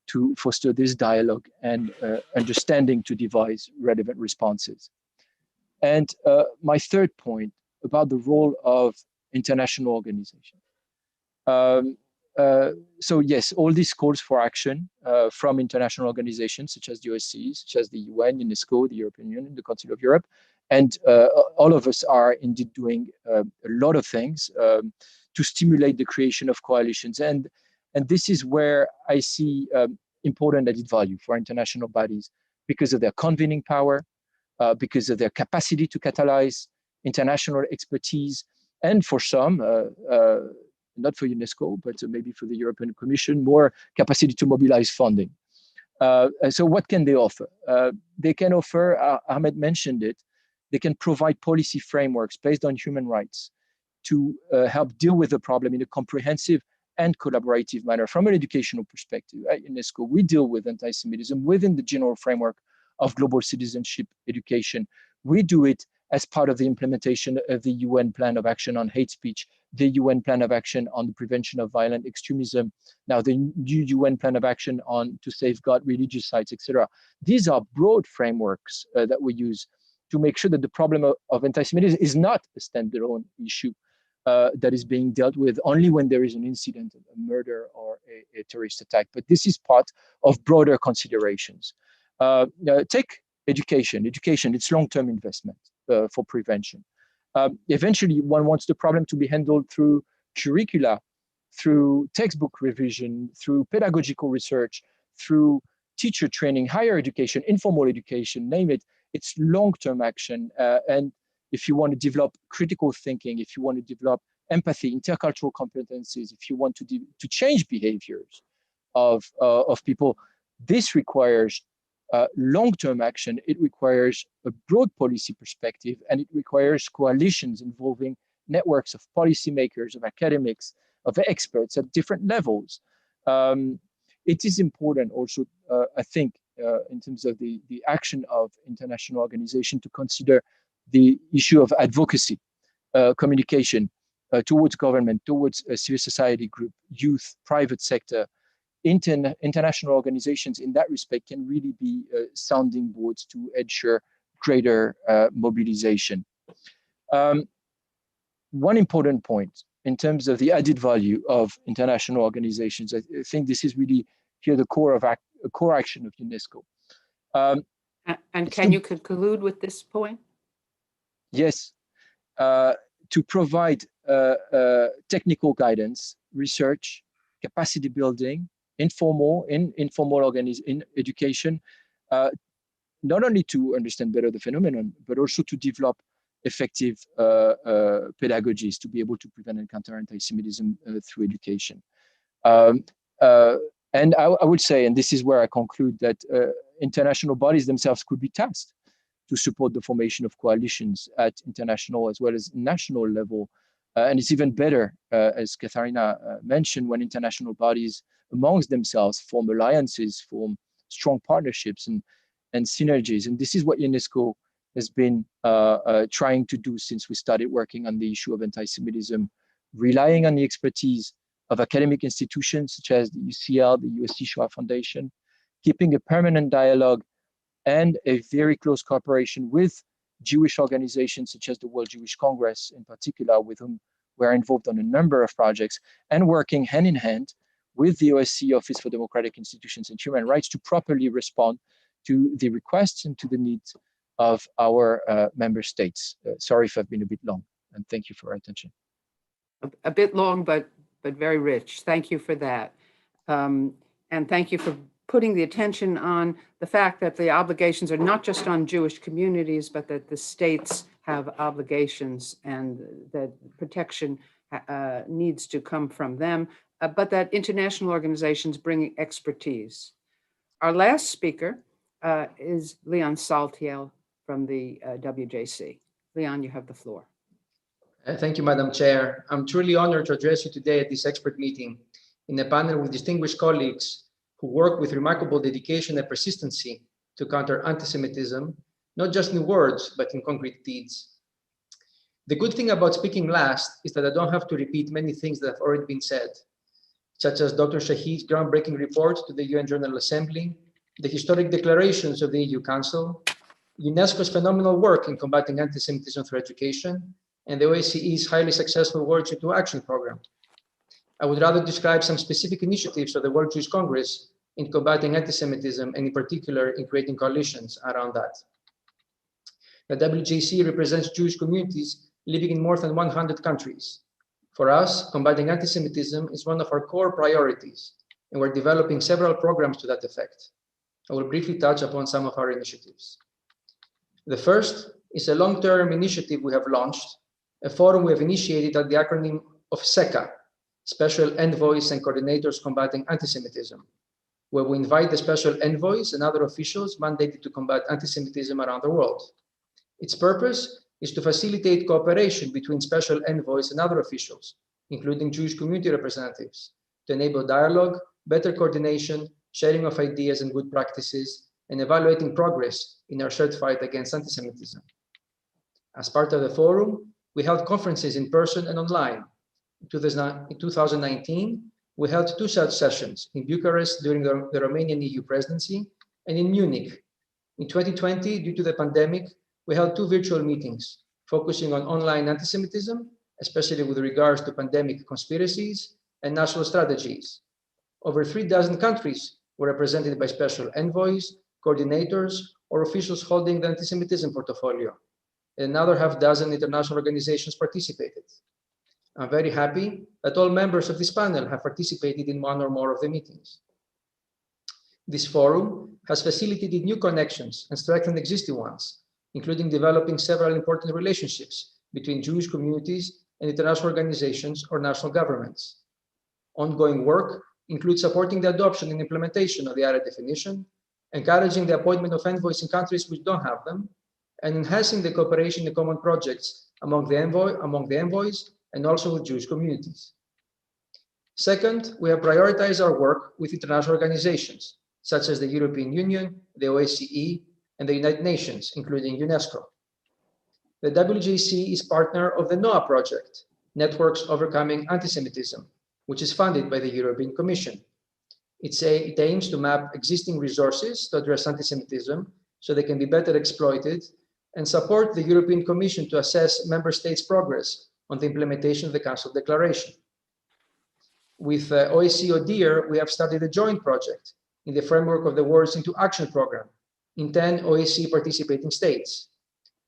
to foster this dialogue and understanding to devise relevant responses. And my third point about the role of international organizations. So yes, all these calls for action from international organizations such as the OSCE, such as the UN, UNESCO, the European Union, the Council of Europe, and all of us are indeed doing a lot of things to stimulate the creation of coalitions. And this is where I see important added value for international bodies because of their convening power, because of their capacity to catalyze international expertise, and for some, not for UNESCO, but maybe for the European Commission, more capacity to mobilize funding. So what can they offer? They can offer, Ahmed mentioned it, they can provide policy frameworks based on human rights to help deal with the problem in a comprehensive and collaborative manner. From an educational perspective, at UNESCO, we deal with anti-Semitism within the general framework of global citizenship education. We do it as part of the implementation of the UN Plan of Action on Hate Speech, the UN Plan of Action on the Prevention of Violent Extremism, now the new UN Plan of Action on to safeguard religious sites, etc. These are broad frameworks that we use to make sure that the problem of anti-Semitism is not a standalone issue that is being dealt with only when there is an incident, a murder or a terrorist attack. But this is part of broader considerations. Take education. Education, it's long-term investment for prevention. Eventually, one wants the problem to be handled through curricula, through textbook revision, through pedagogical research, through teacher training, higher education, informal education, name it. It's long-term action. And if you want to develop critical thinking, if you want to develop empathy, intercultural competencies, if you want to change behaviors of people, this requires long-term action. It requires a broad policy perspective, and it requires coalitions involving networks of policymakers, of academics, of experts at different levels. It is important also, I think, in terms of the action of international organizations to consider the issue of advocacy, communication towards government, towards a civil society group, youth, private sector. International organizations in that respect can really be sounding boards to ensure greater mobilization. One important point in terms of the added value of international organizations, I think this is really here the core action of UNESCO. And can you conclude with this point? Yes, to provide technical guidance, research, capacity building, informal in education, not only to understand better the phenomenon, but also to develop effective pedagogies to be able to prevent and counter anti-Semitism through education. And I would say, and this is where I conclude, that international bodies themselves could be tasked to support the formation of coalitions at international as well as national level. And it's even better, as Katharina mentioned, when international bodies amongst themselves form alliances, form strong partnerships and synergies. And this is what UNESCO has been trying to do since we started working on the issue of anti-Semitism, relying on the expertise of academic institutions such as the UCL, the USC Shoah Foundation, keeping a permanent dialogue and a very close cooperation with Jewish organizations such as the World Jewish Congress in particular, with whom we're involved on a number of projects, and working hand in hand with the OSCE Office for Democratic Institutions and Human Rights to properly respond to the requests and to the needs of our member states. Sorry if I've been a bit long, and thank you for your attention. A bit long, but very rich. Thank you for that. And thank you for putting the attention on the fact that the obligations are not just on Jewish communities, but that the states have obligations and that protection needs to come from them, but that international organizations bring expertise. Our last speaker is Leon Saltiel from the WJC. Leon, you have the floor. Thank you, Madam Chair. I'm truly honored to address you today at this expert meeting in a panel with distinguished colleagues who work with remarkable dedication and persistency to counter anti-Semitism, not just in words, but in concrete deeds. The good thing about speaking last is that I don't have to repeat many things that have already been said, such as Dr. Shahid's groundbreaking report to the UN General Assembly, the historic declarations of the EU Council, UNESCO's phenomenal work in combating anti-Semitism through education, and the OSCE's highly successful Words into Action program. I would rather describe some specific initiatives of the World Jewish Congress in combating anti-Semitism, and in particular in creating coalitions around that. The WJC represents Jewish communities living in more than 100 countries. For us, combating anti-Semitism is one of our core priorities, and we're developing several programs to that effect. I will briefly touch upon some of our initiatives. The first is a long-term initiative we have launched, a forum we have initiated at the acronym of SECA, Special Envoys and Coordinators Combating Antisemitism, where we invite the special envoys and other officials mandated to combat antisemitism around the world. Its purpose is to facilitate cooperation between special envoys and other officials, including Jewish community representatives, to enable dialogue, better coordination, sharing of ideas and good practices, and evaluating progress in our shared fight against antisemitism. As part of the forum, we held conferences in person and online. In 2019, we held 2 such sessions in Bucharest during the Romanian EU presidency and in Munich. In 2020, due to the pandemic, we held 2 virtual meetings focusing on online antisemitism, especially with regards to pandemic conspiracies and national strategies. Over 36 countries were represented by special envoys, coordinators, or officials holding the antisemitism portfolio. Another half-dozen international organizations participated. I'm very happy that all members of this panel have participated in one or more of the meetings. This forum has facilitated new connections and strengthened existing ones, including developing several important relationships between Jewish communities and international organizations or national governments. Ongoing work includes supporting the adoption and implementation of the ARA definition, encouraging the appointment of envoys in countries which don't have them, and enhancing the cooperation in common projects among the envoys and also with Jewish communities. Second, we have prioritized our work with international organizations, such as the European Union, the OSCE, and the United Nations, including UNESCO. The WJC is partner of the NOAA project, Networks Overcoming Antisemitism, which is funded by the European Commission. It aims to map existing resources to address antisemitism so they can be better exploited, and support the European Commission to assess member states' progress on the implementation of the Council Declaration. With OSCE ODIHR, we have started a joint project in the framework of the Words into Action program in 10 OSCE participating states.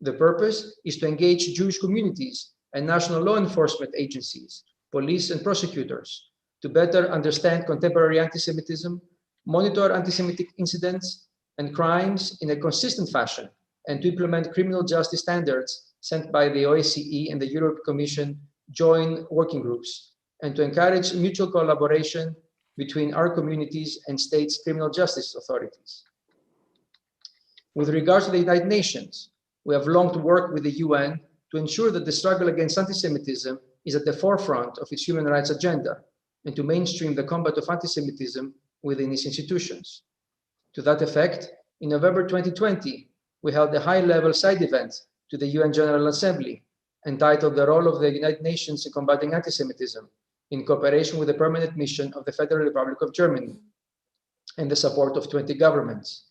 The purpose is to engage Jewish communities and national law enforcement agencies, police and prosecutors, to better understand contemporary antisemitism, monitor anti-Semitic incidents and crimes in a consistent fashion, and to implement criminal justice standards sent by the OSCE and the European Commission joint working groups, and to encourage mutual collaboration between our communities and states' criminal justice authorities. With regard to the United Nations, we have long to work with the UN to ensure that the struggle against antisemitism is at the forefront of its human rights agenda, and to mainstream the combat of antisemitism within its institutions. To that effect, in November 2020, we held a high-level side event to the UN General Assembly entitled The Role of the United Nations in Combating Antisemitism, in cooperation with the Permanent Mission of the Federal Republic of Germany and the support of 20 governments.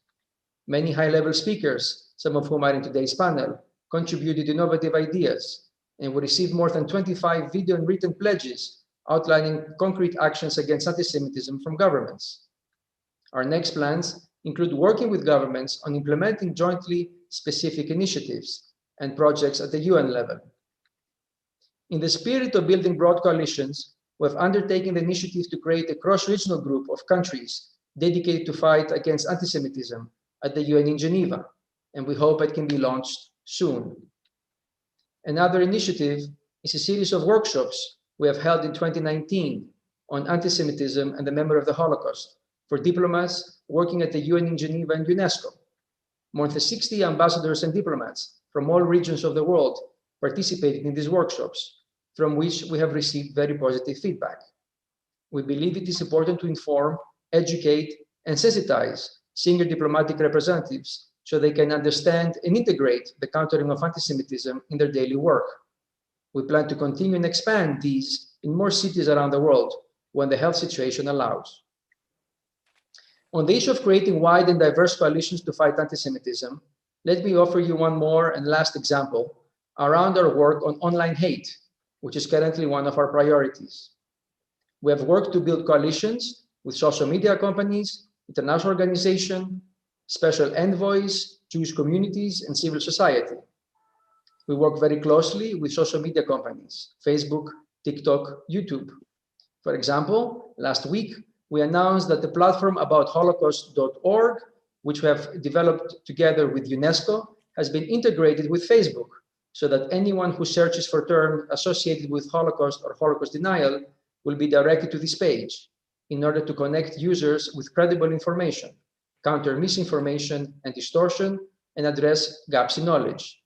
Many high-level speakers, some of whom are in today's panel, contributed innovative ideas, and we received more than 25 video and written pledges outlining concrete actions against anti-Semitism from governments. Our next plans include working with governments on implementing jointly specific initiatives and projects at the UN level. In the spirit of building broad coalitions, we have undertaken the initiative to create a cross-regional group of countries dedicated to fight against anti-Semitism at the UN in Geneva, and we hope it can be launched soon. Another initiative is a series of workshops we have held in 2019 on anti-Semitism and the memory of the Holocaust for diplomats working at the UN in Geneva and UNESCO. More than 60 ambassadors and diplomats from all regions of the world participated in these workshops, from which we have received very positive feedback. We believe it is important to inform, educate, and sensitize senior diplomatic representatives so they can understand and integrate the countering of anti-Semitism in their daily work. We plan to continue and expand these in more cities around the world when the health situation allows. On the issue of creating wide and diverse coalitions to fight anti-Semitism, let me offer you one more and last example around our work on online hate, which is currently one of our priorities. We have worked to build coalitions with social media companies, international organizations, special envoys, Jewish communities, and civil society. We work very closely with social media companies, Facebook, TikTok, YouTube. For example, last week, we announced that the platform aboutholocaust.org, which we have developed together with UNESCO, has been integrated with Facebook so that anyone who searches for terms associated with Holocaust or Holocaust denial will be directed to this page in order to connect users with credible information, counter misinformation and distortion, and address gaps in knowledge.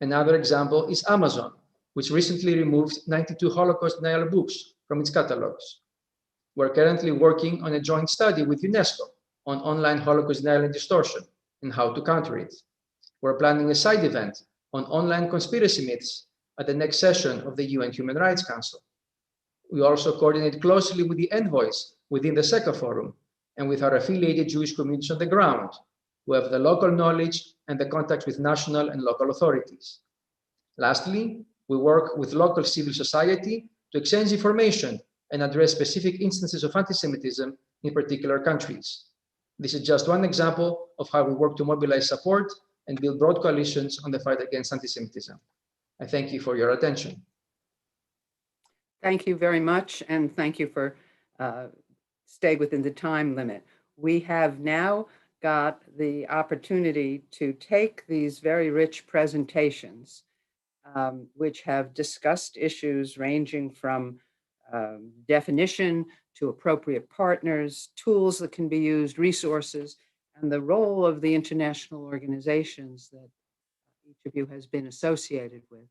Another example is Amazon, which recently removed 92 Holocaust denial books from its catalogs. We're currently working on a joint study with UNESCO on online Holocaust denial and distortion and how to counter it. We're planning a side event on online conspiracy myths at the next session of the UN Human Rights Council. We also coordinate closely with the envoys within the SECA Forum and with our affiliated Jewish communities on the ground, who have the local knowledge and the contacts with national and local authorities. Lastly, we work with local civil society to exchange information and address specific instances of anti-Semitism in particular countries. This is just one example of how we work to mobilize support and build broad coalitions on the fight against anti-Semitism. I thank you for your attention. Thank you very much, and thank you for staying within the time limit. We have now got the opportunity to take these very rich presentations, which have discussed issues ranging from definition to appropriate partners, tools that can be used, resources, and the role of the international organizations that each of you has been associated with,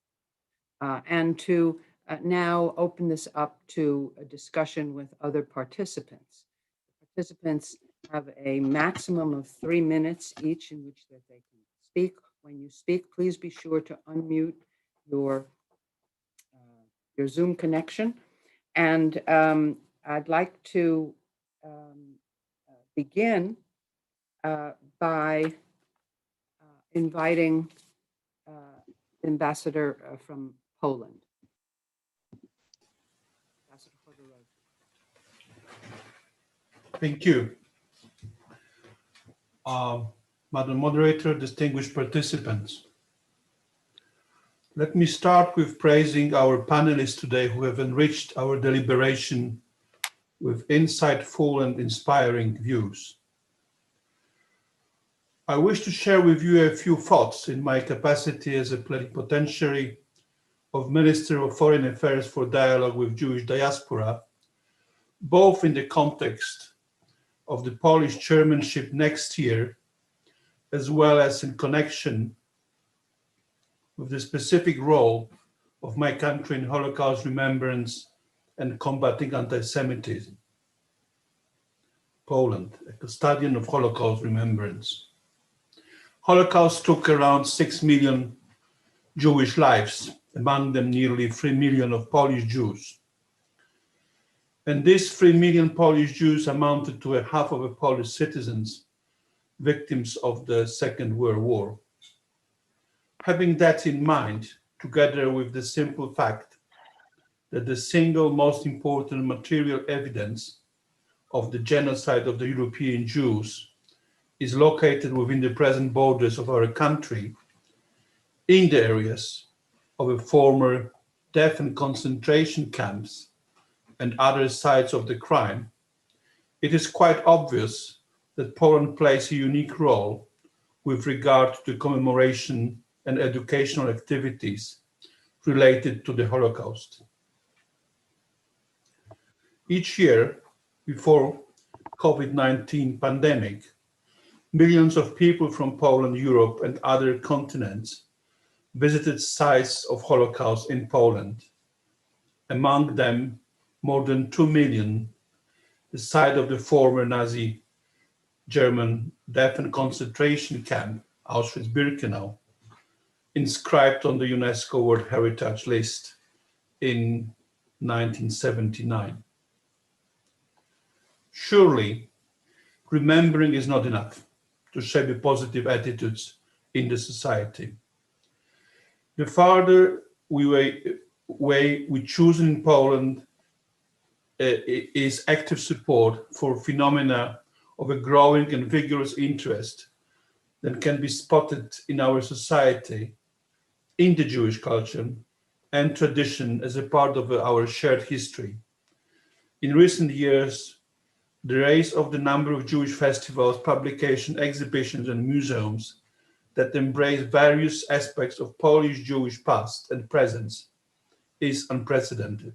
and to now open this up to a discussion with other participants. Participants have a maximum of 3 minutes each in which that they can speak. When you speak, please be sure to unmute your Zoom connection. And I'd like to begin by inviting Ambassador from Poland. Thank you. Madam Moderator, distinguished participants. Let me start with praising our panelists today who have enriched our deliberation with insightful and inspiring views. I wish to share with you a few thoughts in my capacity as a plenipotentiary of Minister of Foreign Affairs for Dialogue with Jewish Diaspora, both in the context of the Polish chairmanship next year, as well as in connection with the specific role of my country in Holocaust remembrance and combating anti-Semitism. Poland, a custodian of Holocaust remembrance. Holocaust took around 6 million Jewish lives, among them nearly 3 million of Polish Jews. And these 3 million Polish Jews amounted to a half of the Polish citizens, victims of the Second World War. Having that in mind, together with the simple fact that the single most important material evidence of the genocide of the European Jews is located within the present borders of our country, in the areas of the former death and concentration camps and other sites of the crime, it is quite obvious that Poland plays a unique role with regard to the commemoration and educational activities related to the Holocaust. Each year, before COVID-19 pandemic, millions of people from Poland, Europe, and other continents visited sites of Holocaust in Poland. Among them, more than 2 million, the site of the former Nazi German death and concentration camp, Auschwitz-Birkenau, inscribed on the UNESCO World Heritage List in 1979. Surely, remembering is not enough to shape positive attitudes in the society. The further way we choose in Poland is active support for phenomena of a growing and vigorous interest that can be spotted in our society, in the Jewish culture and tradition as a part of our shared history. In recent years, the rise of the number of Jewish festivals, publications, exhibitions, and museums that embrace various aspects of Polish Jewish past and present is unprecedented.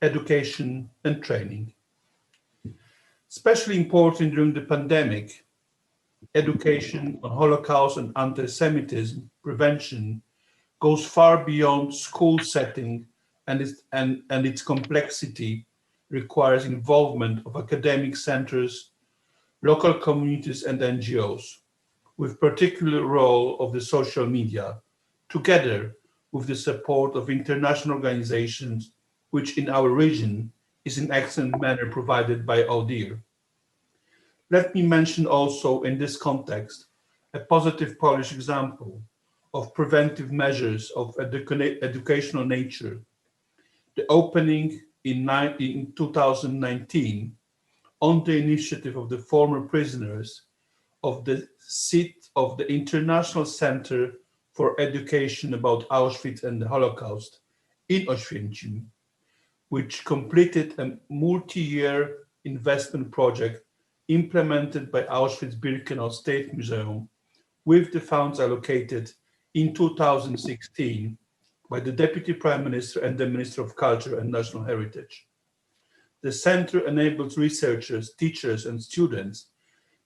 Education and training. Especially important during the pandemic, education on Holocaust and anti-Semitism prevention goes far beyond school setting, and its complexity requires involvement of academic centers, local communities, and NGOs, with particular role of the social media, together with the support of international organizations, which in our region is in excellent manner provided by ODIHR. Let me mention also in this context a positive Polish example of preventive measures of educational nature. The opening in 2019, on the initiative of the former prisoners, of the seat of the International Center for Education about Auschwitz and the Holocaust in Oświęcim, which completed a multi-year investment project implemented by Auschwitz-Birkenau State Museum with the funds allocated in 2016 by the Deputy Prime Minister and the Minister of Culture and National Heritage. The center enables researchers, teachers, and students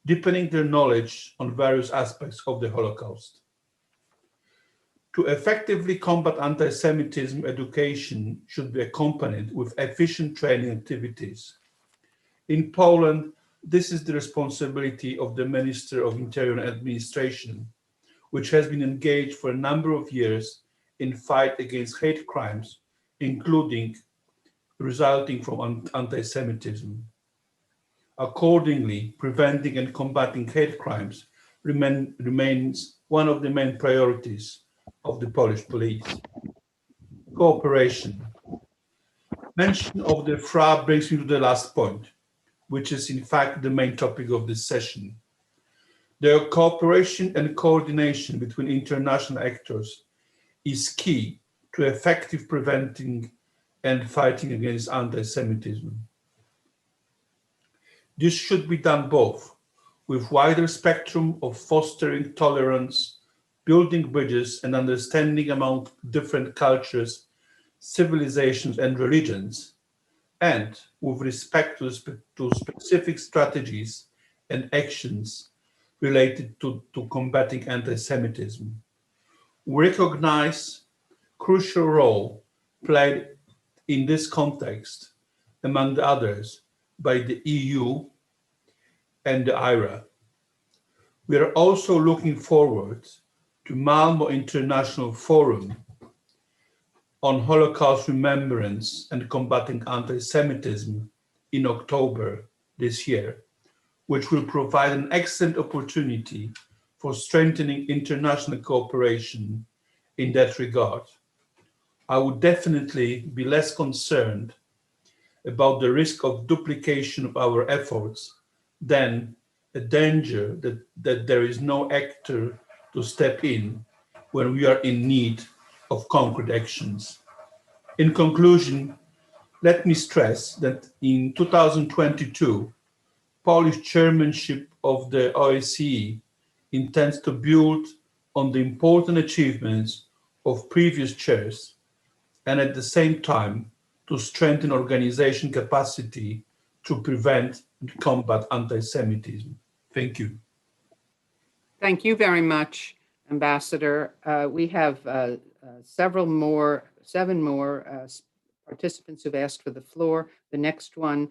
deepening their knowledge on various aspects of the Holocaust. To effectively combat anti-Semitism, education should be accompanied with efficient training activities. In Poland, this is the responsibility of the Minister of Interior and Administration, which has been engaged for a number of years in fight against hate crimes, including resulting from anti-Semitism. Accordingly, preventing and combating hate crimes remains one of the main priorities of the Polish police. Cooperation. Mention of the FRA brings me to the last point, which is in fact the main topic of this session. The cooperation and coordination between international actors is key to effective preventing and fighting against anti-Semitism. This should be done both with wider spectrum of fostering tolerance, building bridges and understanding among different cultures, civilizations and religions, and with respect to specific strategies and actions related to combating anti-Semitism. We recognize crucial role played in this context, among the others, by the EU and the IRA. We are also looking forward to Malmo International Forum on Holocaust Remembrance and Combating Anti-Semitism in October this year, which will provide an excellent opportunity for strengthening international cooperation in that regard. I would definitely be less concerned about the risk of duplication of our efforts than a danger that there is no actor to step in when we are in need of concrete actions. In conclusion, let me stress that in 2022, Polish chairmanship of the OSCE intends to build on the important achievements of previous chairs and at the same time to strengthen organization capacity to prevent and combat anti-Semitism. Thank you. Thank you very much, Ambassador. We have seven more participants who've asked for the floor. The next one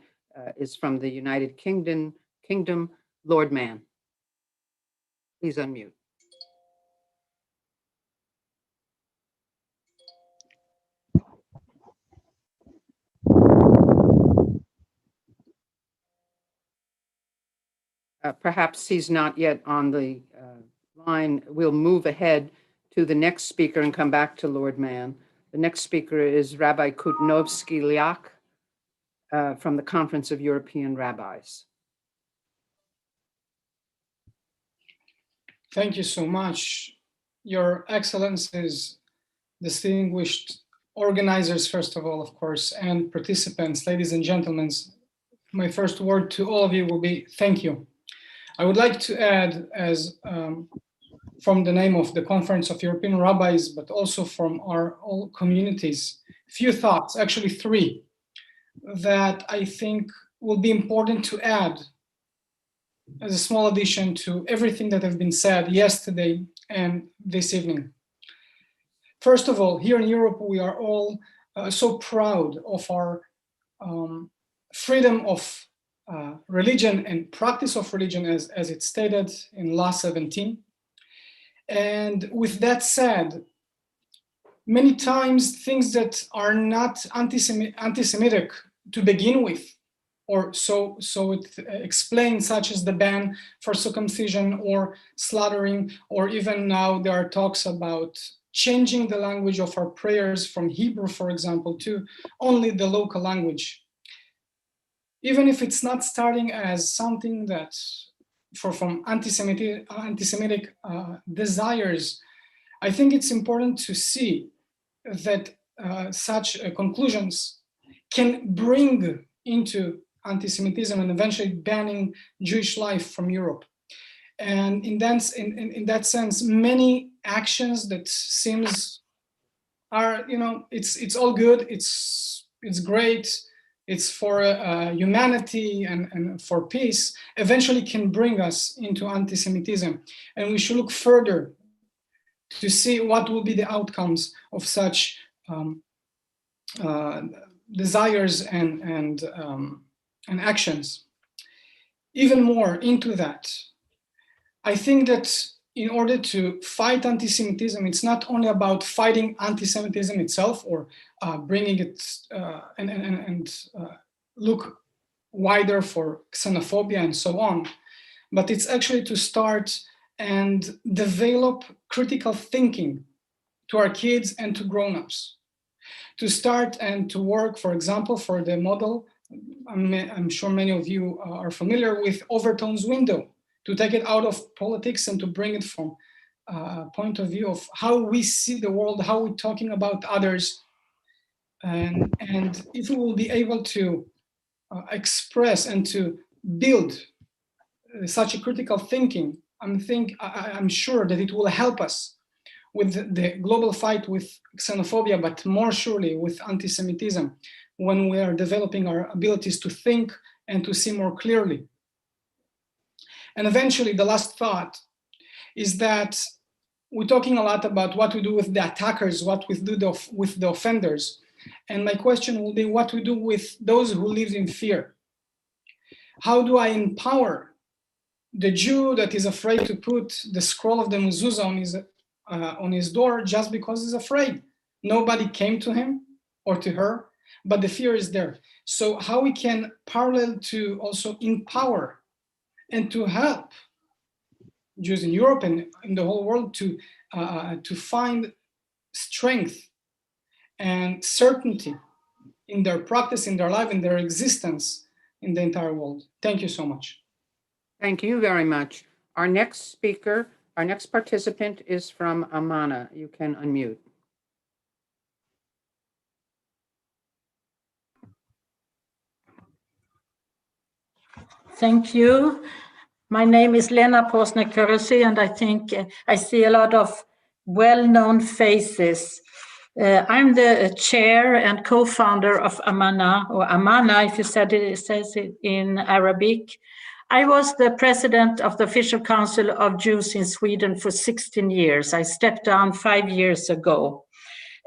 is from the United Kingdom, Lord Mann. Please unmute. Perhaps he's not yet on the line. We'll move ahead to the next speaker and come back to Lord Mann. The next speaker is Rabbi Kutnovsky-Liak from the Conference of European Rabbis. Thank you so much. Your Excellencies, distinguished organizers, first of all, of course, and participants, ladies and gentlemen, my first word to all of you will be thank you. I would like to add, as from the name of the Conference of European Rabbis, but also from our all communities, few thoughts, actually three, that I think will be important to add as a small addition to everything that has been said yesterday and this evening. First of all, here in Europe, we are all so proud of our freedom of religion and practice of religion, as it's stated in Law 17. And with that said, many times things that are not anti-Semitic to begin with, or so it explains, such as the ban for circumcision or slaughtering, or even now there are talks about changing the language of our prayers from Hebrew, for example, to only the local language. Even if it's not starting as something that from anti-Semitic desires, I think it's important to see that such conclusions can bring into anti-Semitism and eventually banning Jewish life from Europe. And in that sense, many actions that seems are, it's all good, it's great, it's for humanity and for peace, eventually can bring us into anti-Semitism. And we should look further to see what will be the outcomes of such desires and actions. Even more into that, I think that in order to fight anti-Semitism, it's not only about fighting anti-Semitism itself or bringing it and look wider for xenophobia and so on, but it's actually to start and develop critical thinking to our kids and to grown-ups. To start and to work, for example, for the model, I'm sure many of you are familiar with Overton's window, to take it out of politics and to bring it from a point of view of how we see the world, how we're talking about others. And if we will be able to express and to build such a critical thinking, I'm sure that it will help us with the global fight with xenophobia, but more surely with anti-Semitism, when we are developing our abilities to think and to see more clearly. And eventually, the last thought is that we're talking a lot about what we do with the attackers, what we do with the offenders. And my question will be what we do with those who live in fear. How do I empower the Jew that is afraid to put the scroll of the mezuzah on his door just because he's afraid? Nobody came to him or to her, but the fear is there. So how we can parallel to also empower and to help Jews in Europe and in the whole world to find strength and certainty in their practice, in their life, in their existence in the entire world. Thank you so much. Thank you very much. Our next speaker, our next participant is from Amana. You can unmute. Thank you. My name is Lena Posner-Kursi, and I think I see a lot of well-known faces. I'm the chair and co-founder of Amana, or Amana, if you said it says it in Arabic. I was the president of the Official Council of Jews in Sweden for 16 years. I stepped down 5 years ago.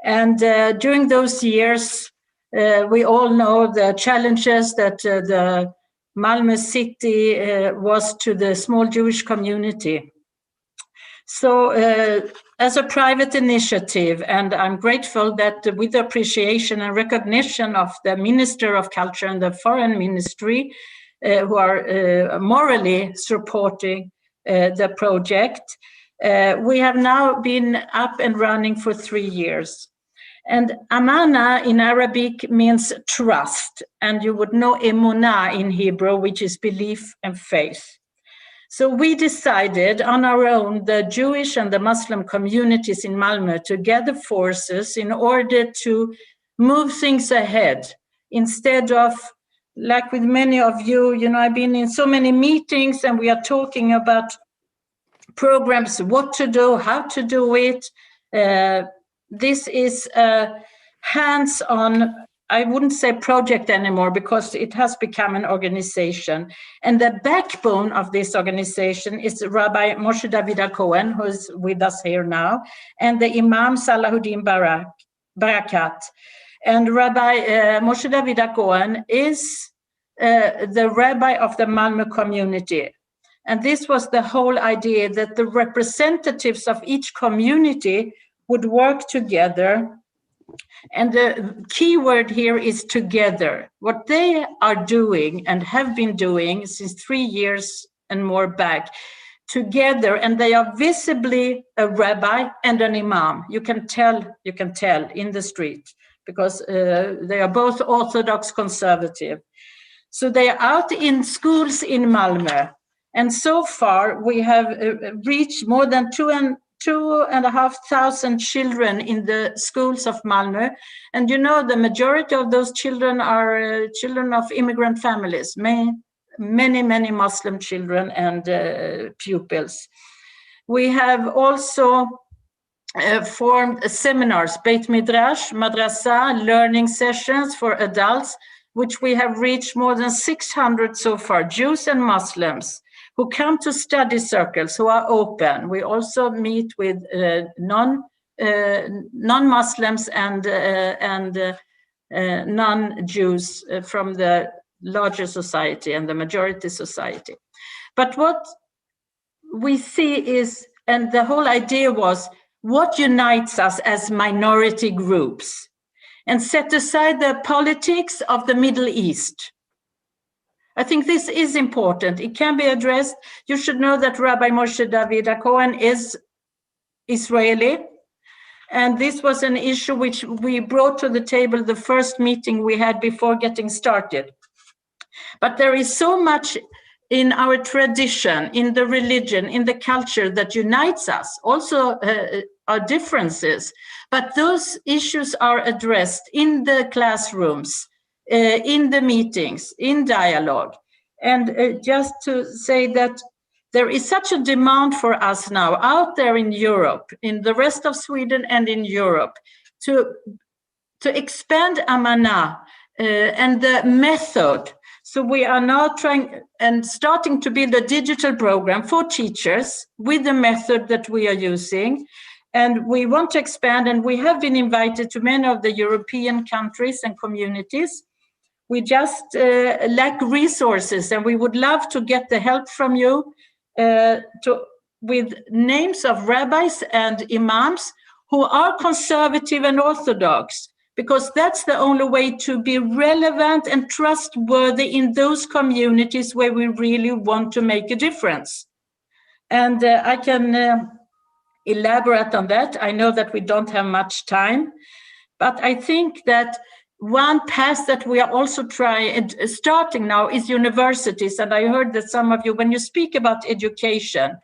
And during those years, we all know the challenges that the Malmö city was to the small Jewish community. So as a private initiative, and I'm grateful that with appreciation and recognition of the Minister of Culture and the Foreign Ministry, who are morally supporting the project, we have now been up and running for 3 years. And Amana in Arabic means trust, and you would know emunah in Hebrew, which is belief and faith. So we decided on our own, the Jewish and the Muslim communities in Malmö, to gather forces in order to move things ahead. Instead of, like with many of you, I've been in so many meetings and we are talking about programs, what to do, how to do it. This is a hands-on, I wouldn't say project anymore because it has become an organization. And the backbone of this organization is Rabbi Moshe David Cohen, who is with us here now, and the Imam Salahuddin Barakat. And Rabbi Moshe David Cohen is the rabbi of the Malmö community. And this was the whole idea, that the representatives of each community would work together. And the key word here is together. What they are doing and have been doing since 3 years and more back, together, and they are visibly a rabbi and an imam. You can tell in the street because they are both Orthodox conservative. So they are out in schools in Malmö. And so far, we have reached more than 2,500 children in the schools of Malmö. And the majority of those children are children of immigrant families, many Muslim children and pupils. We have also formed seminars, Beit Midrash, Madrasa, learning sessions for adults, which we have reached more than 600 so far, Jews and Muslims, who come to study circles, who are open. We also meet with non-Muslims and non-Jews from the larger society and the majority society. But what we see is, and the whole idea was, what unites us as minority groups, and set aside the politics of the Middle East. I think this is important. It can be addressed. You should know that Rabbi Moshe David Cohen is Israeli. And this was an issue which we brought to the table the first meeting we had before getting started. But there is so much in our tradition, in the religion, in the culture that unites us, also our differences. But those issues are addressed in the classrooms, in the meetings, in dialogue. And just to say that there is such a demand for us now out there in Europe, in the rest of Sweden and in Europe, to expand Amana and the method. So we are now trying and starting to build a digital program for teachers with the method that we are using. And we want to expand, and we have been invited to many of the European countries and communities. We just lack resources, and we would love to get the help from you with names of rabbis and imams who are conservative and Orthodox, because that's the only way to be relevant and trustworthy in those communities where we really want to make a difference. And I can elaborate on that. I know that we don't have much time, but I think that one path that we are also starting now is universities. And I heard that some of you, when you speak about education,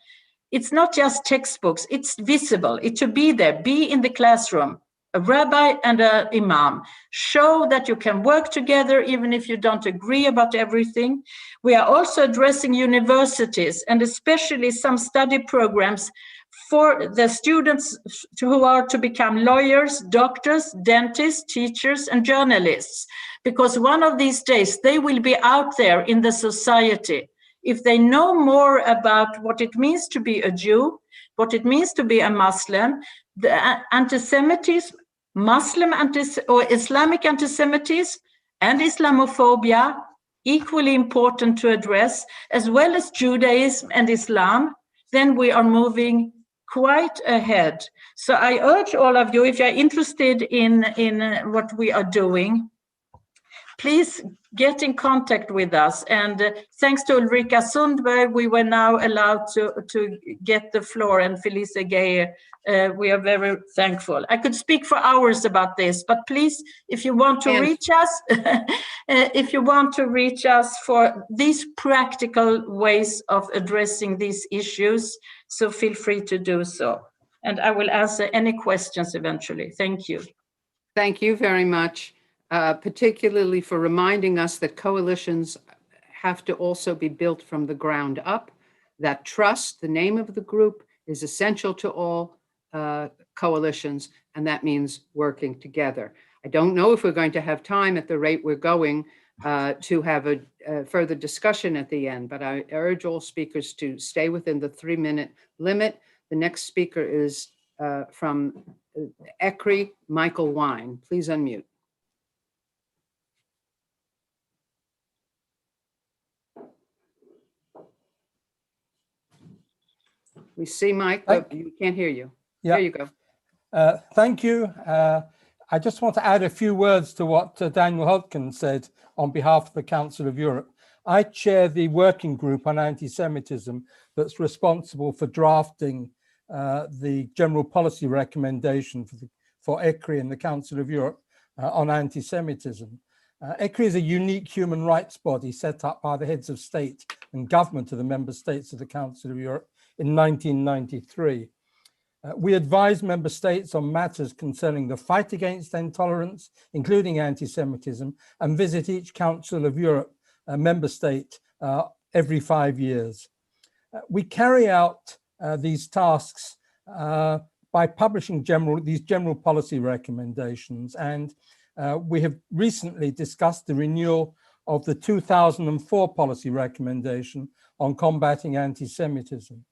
it's not just textbooks, it's visible. It should be there, be in the classroom, a rabbi and an imam. Show that you can work together even if you don't agree about everything. We are also addressing universities and especially some study programs for the students who are to become lawyers, doctors, dentists, teachers, and journalists. Because one of these days, they will be out there in the society. If they know more about what it means to be a Jew, what it means to be a Muslim, the anti-Semitism, or Islamic anti-Semitism, and Islamophobia, equally important to address, as well as Judaism and Islam, then we are moving quite ahead. So I urge all of you, if you're interested in what we are doing, please get in contact with us. And thanks to Ulrika Sundberg, we were now allowed to get the floor, and Felice Geyer, we are very thankful. I could speak for hours about this, but please, if you want to reach us, for these practical ways of addressing these issues, so feel free to do so. And I will answer any questions eventually. Thank you. Thank you very much. Particularly for reminding us that coalitions have to also be built from the ground up, that trust, the name of the group, is essential to all coalitions, and that means working together. I don't know if we're going to have time at the rate we're going to have a further discussion at the end, but I urge all speakers to stay within the 3-minute limit. The next speaker is from ECRI, Michael Wine. Please unmute. We see Mike, but we can't hear you. Yeah. There you go. Thank you. I just want to add a few words to what Daniel Hultgen said on behalf of the Council of Europe. I chair the working group on anti-Semitism that's responsible for drafting the general policy recommendation for ECRI and the Council of Europe on anti-Semitism. ECRI is a unique human rights body set up by the heads of state and government of the member states of the Council of Europe in 1993. We advise member states on matters concerning the fight against intolerance, including anti-Semitism, and visit each Council of Europe member state every 5 years. We carry out these tasks by publishing these general policy recommendations, and we have recently discussed the renewal of the 2004 policy recommendation on combating anti-Semitism.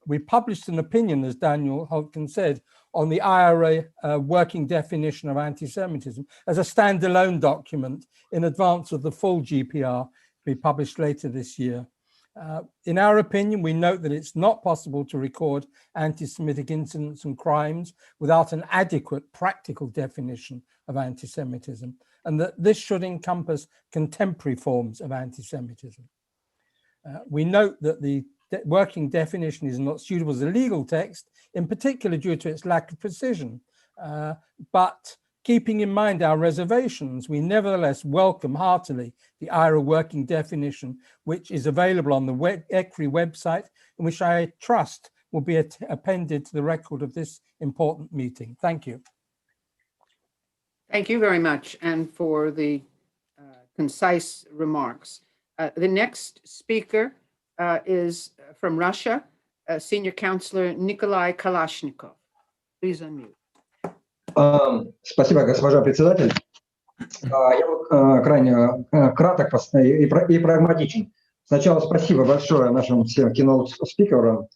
We published an opinion, as Daniel Hultgen said, on the IRA working definition of anti-Semitism as a standalone document in advance of the full GPR to be published later this year. In our opinion, we note that it's not possible to record anti-Semitic incidents and crimes without an adequate practical definition of anti-Semitism, and that this should encompass contemporary forms of anti-Semitism. We note that the working definition is not suitable as a legal text, in particular due to its lack of precision. But keeping in mind our reservations, we nevertheless welcome heartily the IRA working definition, which is available on the ECRI website, and which I trust will be appended to the record of this important meeting. Thank you. Thank you very much, and for the concise remarks. The next speaker is from Russia, Senior Counselor Nikolai Kalashnikov. Please unmute. Спасибо, госпожа председатель. Я крайне краток и прагматичен. Сначала спасибо большое нашим всем кино-спикерам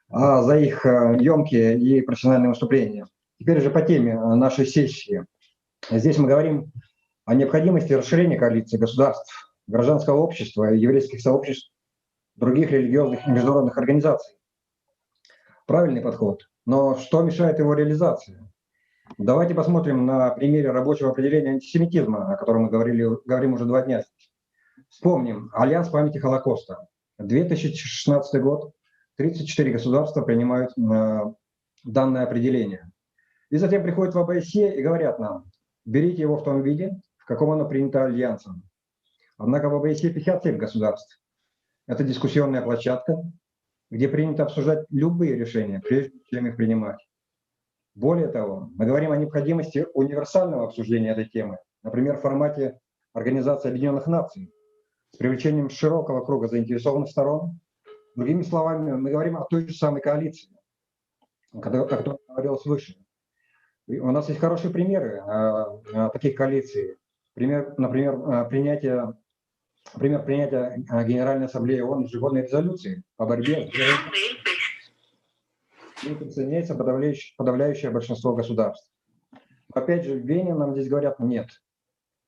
за их емкие и профессиональные выступления. Теперь же по теме нашей сессии. Здесь мы говорим о необходимости расширения коалиции государств, гражданского общества и еврейских сообществ, других религиозных и международных организаций. Правильный подход, но что мешает его реализации? Давайте посмотрим на примере рабочего определения антисемитизма, о котором мы говорим уже 2 дня. Вспомним Альянс памяти Холокоста. 2016 год, 34 государства принимают данное определение. И затем приходят в ОБСЕ и говорят нам, берите его в том виде, в каком оно принято Альянсом. Однако в ОБСЕ 57 государств. Это дискуссионная площадка, где принято обсуждать любые решения, прежде чем их принимать. Более того, мы говорим о необходимости универсального обсуждения этой темы, например, в формате Организации Объединенных Наций, с привлечением широкого круга заинтересованных сторон. Другими словами, мы говорим о той же самой коалиции, о которой говорилось выше. И у нас есть хорошие примеры таких коалиций. Например, принятие Генеральной Ассамблеи ООН ежегодной резолюции по борьбе с присоединяется подавляющее большинство государств. Опять же, в Вене нам здесь говорят нет.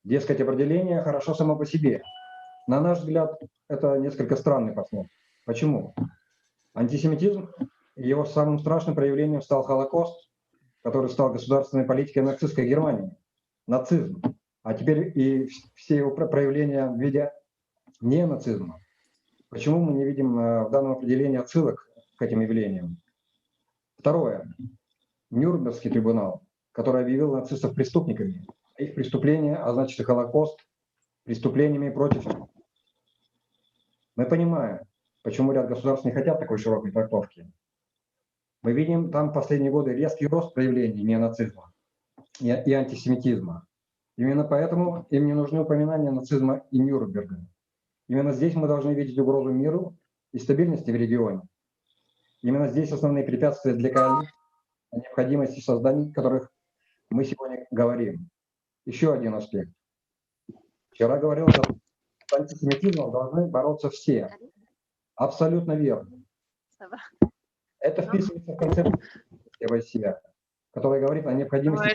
Дескать, определение хорошо само по себе. На наш взгляд, это несколько странный подход. Почему? Антисемитизм, его самым страшным проявлением стал Холокост, который стал государственной политикой нацистской Германии. Нацизм. А теперь и все его проявления в виде неонацизма. Почему мы не видим в данном определении отсылок к этим явлениям? Второе. Нюрнбергский трибунал, который объявил нацистов преступниками. Их преступления, а значит и Холокост, преступлениями против. Мы понимаем, почему ряд государств не хотят такой широкой трактовки. Мы видим там в последние годы резкий рост проявлений неонацизма и антисемитизма. Именно поэтому им не нужны упоминания нацизма и Нюрнберга. Именно здесь мы должны видеть угрозу миру и стабильности в регионе. Именно здесь основные препятствия для коалиции, о необходимости создания которых мы сегодня говорим. Еще один аспект. Вчера говорил, что с антисемитизмом должны бороться все. Абсолютно верно. Это вписывается в концепцию ОСCE, которая говорит о необходимости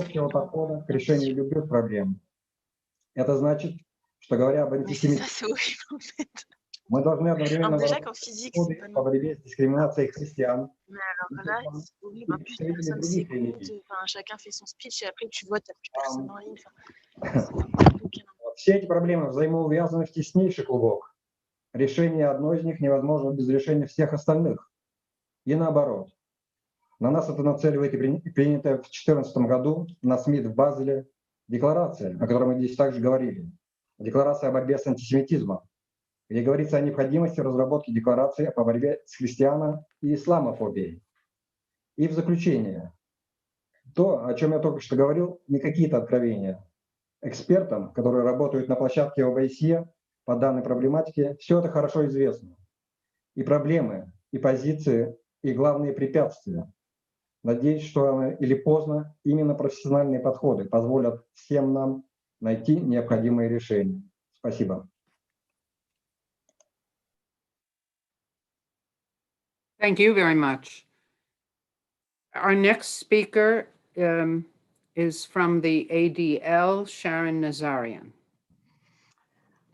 всего подхода к решению любых проблем. Это значит, что говоря об антисемитизме, мы должны одновременно бороться по борьбе с дискриминацией христиан, других религий. Все эти проблемы взаимоувязаны в теснейший клубок. Решение одной из них невозможно без решения всех остальных. И наоборот. На нас это нацеливает и принятая в 2014 году на СМИ в Базеле декларация, о которой мы здесь также говорили. Декларация о борьбе с антисемитизмом, где говорится о необходимости разработки декларации по борьбе с христиано- и исламофобией. И в заключение. То, о чем я только что говорил, не какие-то откровения. Экспертам, которые работают на площадке ОБСЕ по данной проблематике, все это хорошо известно. И проблемы, и позиции, и главные препятствия. Надеюсь, что рано или поздно именно профессиональные подходы позволят всем нам найти необходимые решения. Спасибо. Thank you very much. Our next speaker is from the ADL, Sharon Nazarian.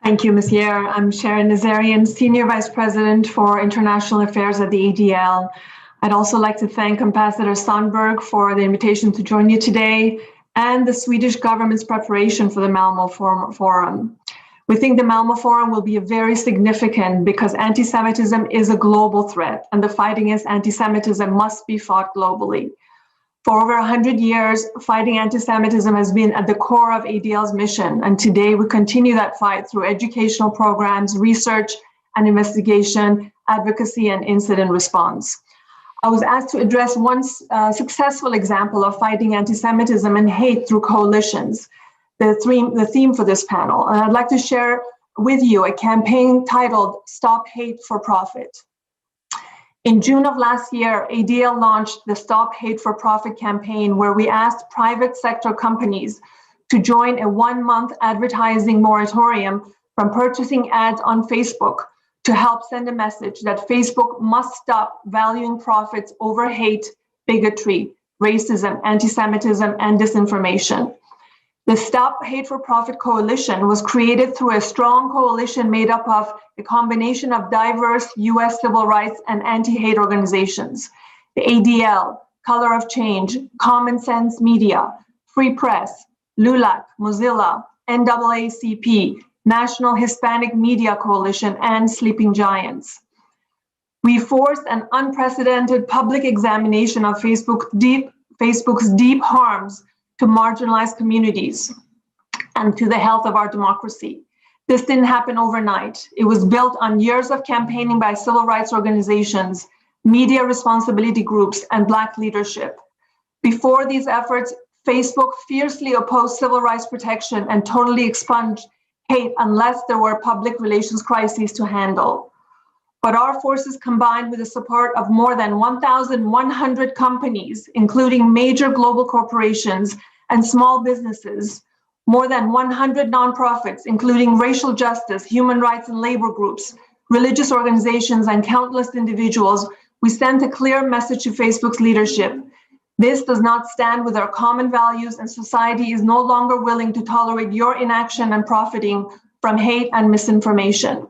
Thank you, Ms. Yair. I'm Sharon Nazarian, Senior Vice President for International Affairs at the ADL. I'd also like to thank Ambassador Sandberg for the invitation to join you today and the Swedish government's preparation for the Malmo Forum. We think the Malmo Forum will be very significant because anti-Semitism is a global threat and the fight against anti-Semitism must be fought globally. For over 100 years, fighting anti-Semitism has been at the core of ADL's mission, and today we continue that fight through educational programs, research and investigation, advocacy, and incident response. I was asked to address one successful example of fighting anti-Semitism and hate through coalitions, the theme for this panel. And I'd like to share with you a campaign titled Stop Hate for Profit. In June of last year, ADL launched the Stop Hate for Profit campaign, where we asked private sector companies to join a 1-month advertising moratorium from purchasing ads on Facebook to help send a message that Facebook must stop valuing profits over hate, bigotry, racism, anti-Semitism, and disinformation. The Stop Hate for Profit Coalition was created through a strong coalition made up of a combination of diverse US civil rights and anti-hate organizations. The ADL, Color of Change, Common Sense Media, Free Press, LULAC, Mozilla, NAACP, National Hispanic Media Coalition, and Sleeping Giants. We forced an unprecedented public examination of Facebook's deep harms to marginalized communities and to the health of our democracy. This didn't happen overnight. It was built on years of campaigning by civil rights organizations, media responsibility groups, and Black leadership. Before these efforts, Facebook fiercely opposed civil rights protection and totally expunged hate unless there were public relations crises to handle. But our forces, combined with the support of more than 1,100 companies, including major global corporations and small businesses, more than 100 nonprofits, including racial justice, human rights and labor groups, religious organizations, and countless individuals, we sent a clear message to Facebook's leadership. This does not stand with our common values, and society is no longer willing to tolerate your inaction and profiting from hate and misinformation.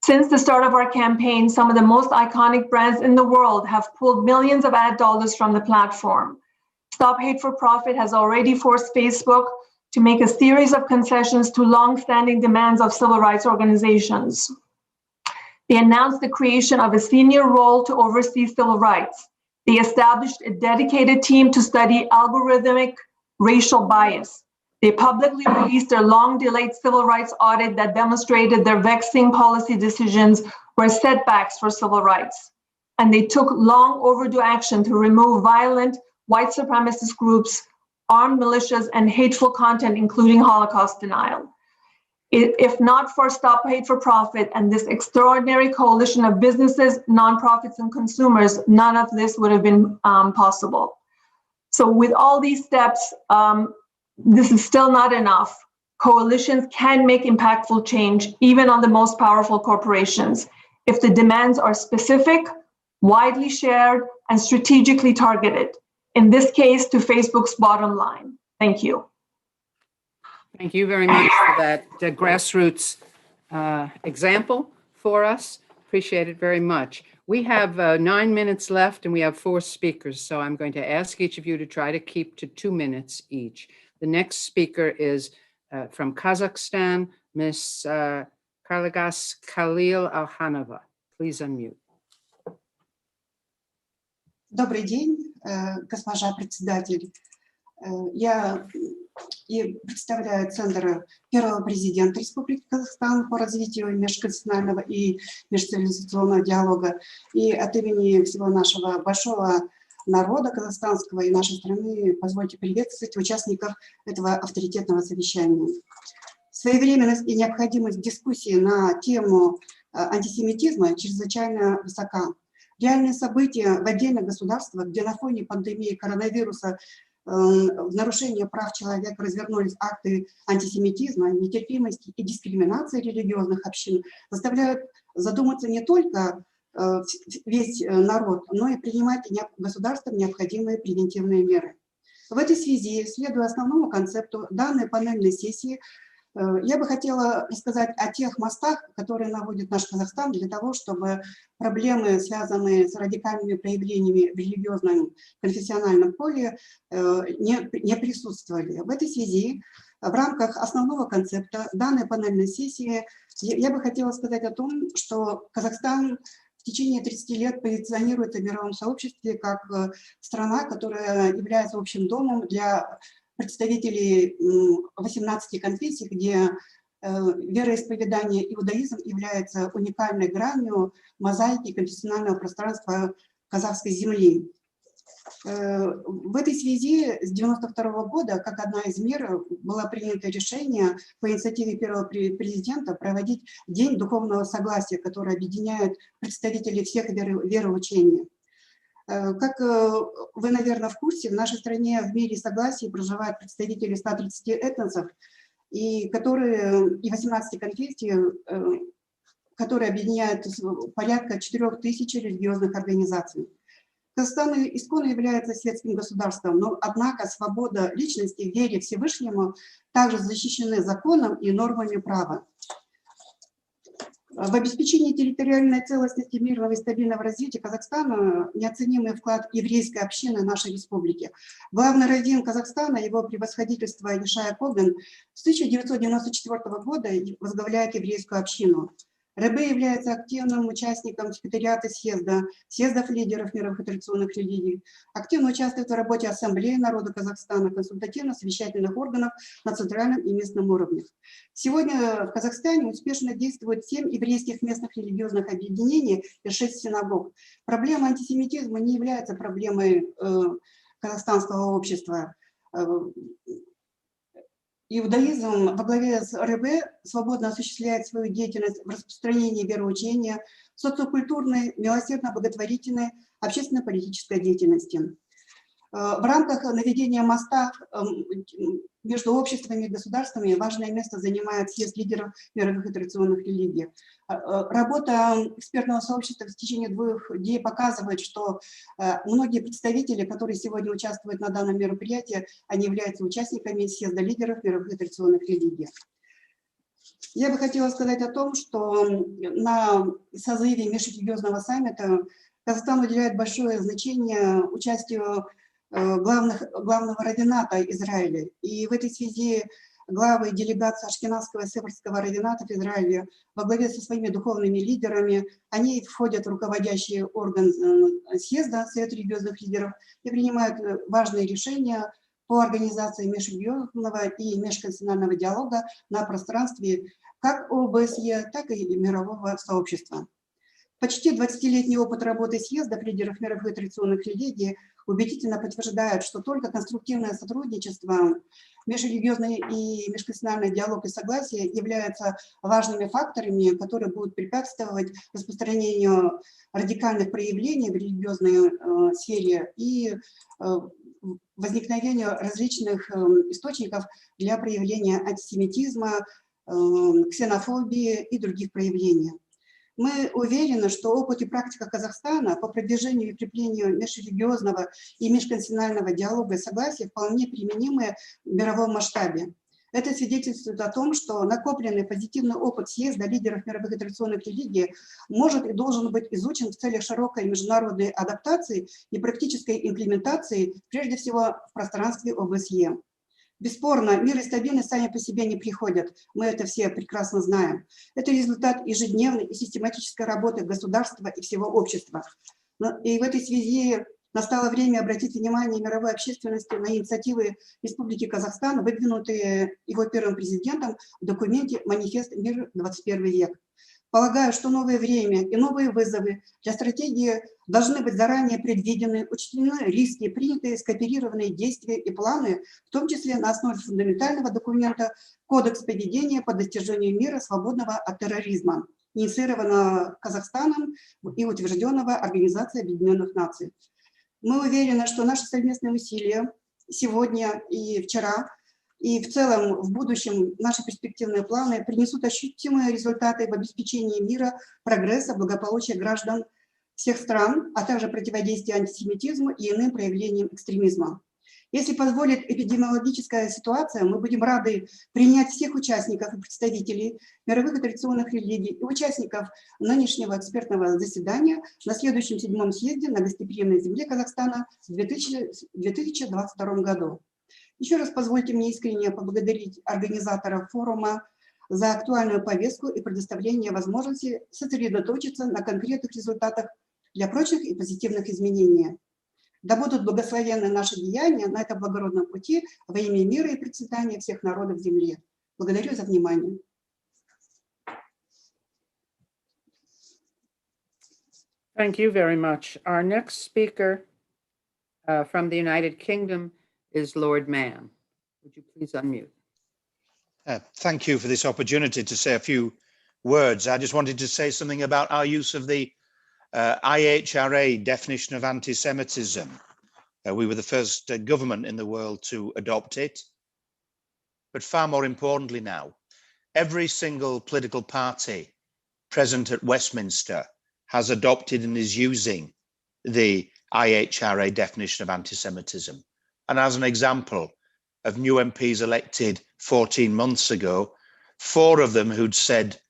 Since the start of our campaign, some of the most iconic brands in the world have pulled millions of ad dollars from the platform. Stop Hate for Profit has already forced Facebook to make a series of concessions to long-standing demands of civil rights organizations. They announced the creation of a senior role to oversee civil rights. They established a dedicated team to study algorithmic racial bias. They publicly released their long-delayed civil rights audit that demonstrated their vexing policy decisions were setbacks for civil rights. And they took long overdue action to remove violent white supremacist groups, armed militias, and hateful content, including Holocaust denial. If not for Stop Hate for Profit and this extraordinary coalition of businesses, nonprofits, and consumers, none of this would have been possible. So with all these steps, this is still not enough. Coalitions can make impactful change, even on the most powerful corporations, if the demands are specific, widely shared, and strategically targeted. In this case, to Facebook's bottom line. Thank you. Thank you very much for that grassroots example for us. Appreciate it very much. We have 9 minutes left and we have 4 speakers, so I'm going to ask each of you to try to keep to 2 minutes each. The next speaker is from Kazakhstan, Ms. Karlagas Khalil Alhanova. Please unmute. Добрый день, госпожа председатель. Я представляю Центр первого президента Республики Казахстан по развитию межконфессионального и межцивилизационного диалога. И от имени всего нашего большого народа казахстанского и нашей страны позвольте приветствовать участников этого авторитетного совещания. Своевременность и необходимость дискуссии на тему антисемитизма чрезвычайно высока. Реальные события в отдельных государствах, где на фоне пандемии коронавируса в нарушение прав человека развернулись акты антисемитизма, нетерпимости и дискриминации религиозных общин, заставляют задуматься не только весь народ, но и принимать государством необходимые превентивные меры. В этой связи, следуя основному концепту данной панельной сессии, я бы хотела рассказать о тех мостах, которые наводит наш Казахстан для того, чтобы проблемы, связанные с радикальными проявлениями в религиозном конфессиональном поле, не присутствовали. В этой связи, в рамках основного концепта данной панельной сессии, я бы хотела сказать о том, что Казахстан в течение 30 лет позиционируется в мировом сообществе как страна, которая является общим домом для представителей 18 конфессий, где вероисповедание иудаизм является уникальной гранью мозаики конфессионального пространства казахской земли. В этой связи с 1992 года, как одна из мер, было принято решение по инициативе первого президента проводить День духовного согласия, который объединяет представителей всех вероучений. Как вы, наверное, в курсе, в нашей стране в мире согласия проживают представители 130 этносов, и 18 конфессий, которые объединяют порядка 4000 религиозных организаций. Казахстан исконно является светским государством, но, однако, свобода личности в вере Всевышнему также защищены законом и нормами права. В обеспечении территориальной целостности, мирного и стабильного развития Казахстана неоценимый вклад еврейской общины нашей республики. Главный раввин Казахстана, его превосходительство Ишая Коган, с 1994 года возглавляет еврейскую общину. РБ является активным участником секретариата съездов лидеров мировых и традиционных религий, активно участвует в работе Ассамблеи народа Казахстана, консультативно-совещательных органов на центральном и местном уровнях. Сегодня в Казахстане успешно действует 7 еврейских местных религиозных объединений и 6 синагог. Проблема антисемитизма не является проблемой казахстанского общества. Иудаизм во главе с РБ свободно осуществляет свою деятельность в распространении вероучения, социокультурной, милосердно-благотворительной, общественно-политической деятельности. В рамках наведения моста между обществами и государствами важное место занимает съезд лидеров мировых и традиционных религий. Работа экспертного сообщества в течение 2 дней показывает, что многие представители, которые сегодня участвуют на данном мероприятии, они являются участниками съезда лидеров мировых и традиционных религий. Я бы хотела сказать о том, что на созыве межрелигиозного саммита Казахстан уделяет большое значение участию главного раввината Израиля. И в этой связи главы делегации Ашкеназского и Сефардского раввината в Израиле во главе со своими духовными лидерами, они входят в руководящий орган съезда, Совет религиозных лидеров, и принимают важные решения по организации межрелигиозного и межконфессионального диалога на пространстве как ОБСЕ, так и мирового сообщества. Почти 20-летний опыт работы съездов лидеров мировых и традиционных религий убедительно подтверждает, что только конструктивное сотрудничество, межрелигиозный и межконфессиональный диалог и согласие являются важными факторами, которые будут препятствовать распространению радикальных проявлений в религиозной сфере и возникновению различных источников для проявления антисемитизма, ксенофобии и других проявлений. Мы уверены, что опыт и практика Казахстана по продвижению и укреплению межрелигиозного и межконфессионального диалога и согласия вполне применимы в мировом масштабе. Это свидетельствует о том, что накопленный позитивный опыт съезда лидеров мировых и традиционных религий может и должен быть изучен в целях широкой международной адаптации и практической имплементации, прежде всего в пространстве ОБСЕ. Бесспорно, мир и стабильность сами по себе не приходят, мы это все прекрасно знаем. Это результат ежедневной и систематической работы государства и всего общества. И в этой связи настало время обратить внимание мировой общественности на инициативы Республики Казахстан, выдвинутые его первым президентом в документе «Манифест Мир 21 век». Полагаю, что новое время и новые вызовы для стратегии должны быть заранее предвидены, учтены риски, принятые скооперированные действия и планы, в том числе на основе фундаментального документа «Кодекс поведения по достижению мира, свободного от терроризма», инициированного Казахстаном и утвержденного Организацией Объединенных Наций. Мы уверены, что наши совместные усилия сегодня и вчера и в целом в будущем наши перспективные планы принесут ощутимые результаты в обеспечении мира, прогресса, благополучия граждан всех стран, а также противодействия антисемитизму и иным проявлениям экстремизма. Если позволит эпидемиологическая ситуация, мы будем рады принять всех участников и представителей мировых и традиционных религий и участников нынешнего экспертного заседания на следующем 7-м съезде на гостеприимной земле Казахстана в 2022 году. Еще раз позвольте мне искренне поблагодарить организаторов форума за актуальную повестку и предоставление возможности сосредоточиться на конкретных результатах для прочных и позитивных изменений. Да будут благословенны наши деяния на этом благородном пути во имя мира и процветания всех народов Земли. Благодарю за внимание. Thank you very much. Our next speaker from the United Kingdom is Lord Mann. Would you please unmute? Thank you for this opportunity to say a few words. I just wanted to say something about our use of the IHRA definition of anti-Semitism. We were the first government in the world to adopt it. But far more importantly now, every single political party present at Westminster has adopted and is using the IHRA definition of anti-Semitism. And as an example of new MPs elected 14 months ago, 4 of them who'd said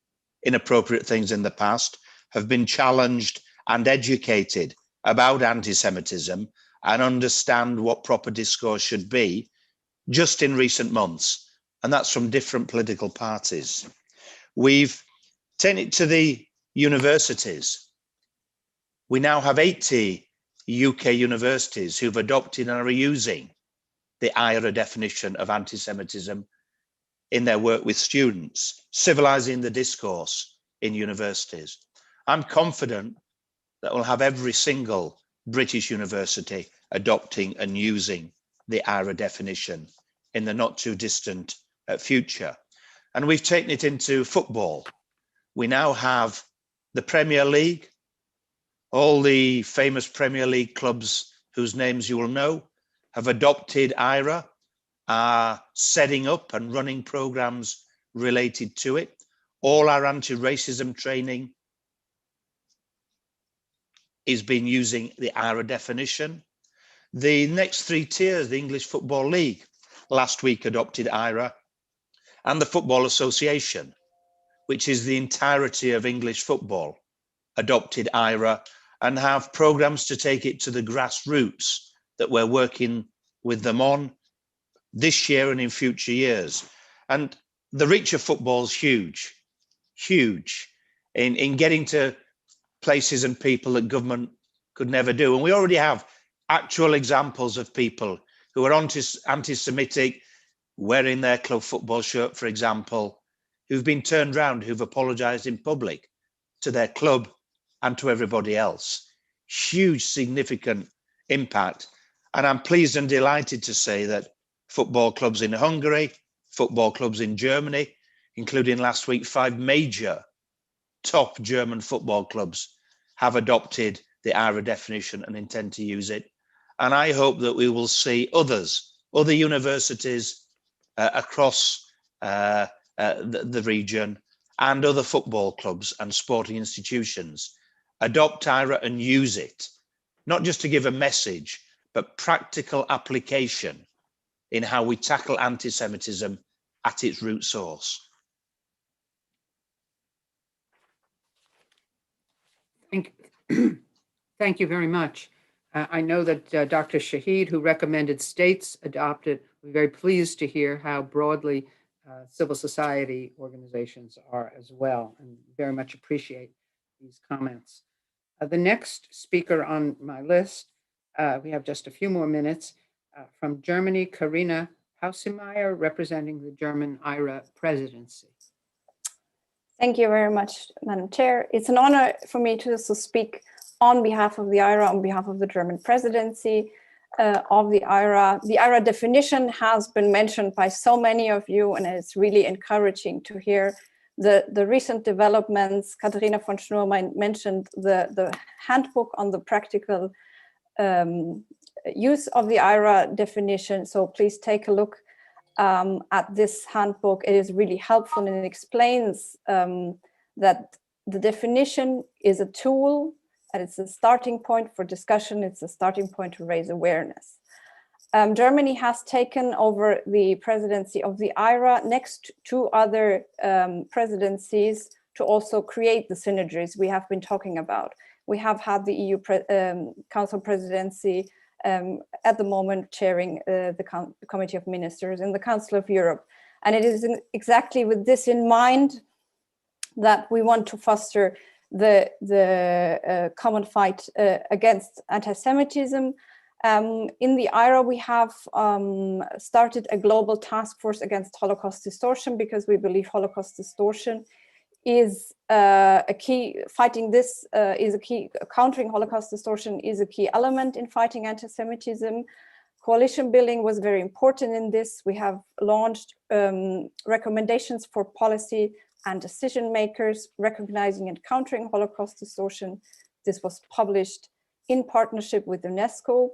inappropriate things in the past, have been challenged and educated about anti-Semitism and understand what proper discourse should be just in recent months, and that's from different political parties. We've taken it to the universities. We now have 80 UK universities who've adopted and are using the IRA definition of anti-Semitism in their work with students, civilizing the discourse in universities. I'm confident that we'll have every single British university adopting and using the IRA definition in the not too distant future. And we've taken it into football. We now have the Premier League, all the famous Premier League clubs whose names you will know have adopted IRA, are setting up and running programs related to it. All our anti-racism training is been using the IRA definition. The next three tiers, the English Football League, last week adopted IRA, and the Football Association, which is the entirety of English football, adopted IRA and have programs to take it to the grassroots that we're working with them on this year and in future years. And the reach of football is huge, huge in getting to places and people that government could never do. And we already have actual examples of people who are anti-Semitic, wearing their club football shirt, for example, who've been turned around, who've apologized in public to their club and to everybody else. Huge, significant impact. And I'm pleased and delighted to say that football clubs in Hungary, football clubs in Germany, including last week, 5 major top German football clubs have adopted the IRA definition and intend to use it. And I hope that we will see other universities across the region and other football clubs and sporting institutions adopt IRA and use it, not just to give a message, but practical application in how we tackle anti-Semitism at its root source. Thank you very much. I know that Dr. Shahid, who recommended states adopt it, we're very pleased to hear how broadly civil society organizations are as well, and very much appreciate these comments. The next speaker on my list, we have just a few more minutes, from Germany, Karina Hausemeyer, representing the German IRA presidency. Thank you very much, Madam Chair. It's an honor for me to speak on behalf of the IRA, on behalf of the German presidency of the IRA. The IRA definition has been mentioned by so many of you, and it's really encouraging to hear the recent developments. Katharina von Schnur mentioned the handbook on the practical use of the IRA definition. So please take a look at this handbook. It is really helpful, and it explains that the definition is a tool, and it's a starting point for discussion. It's a starting point to raise awareness. Germany has taken over the presidency of the IRA next to other presidencies to also create the synergies we have been talking about. We have had the EU Council presidency at the moment chairing the Committee of Ministers in the Council of Europe. And it is exactly with this in mind that we want to foster the common fight against anti-Semitism. In the IRA, we have started a global task force against Holocaust distortion, because we believe Holocaust distortion is a key, fighting this is a key, countering Holocaust distortion is a key element in fighting anti-Semitism. Coalition building was very important in this. We have launched recommendations for policy and decision makers recognizing and countering Holocaust distortion. This was published in partnership with UNESCO.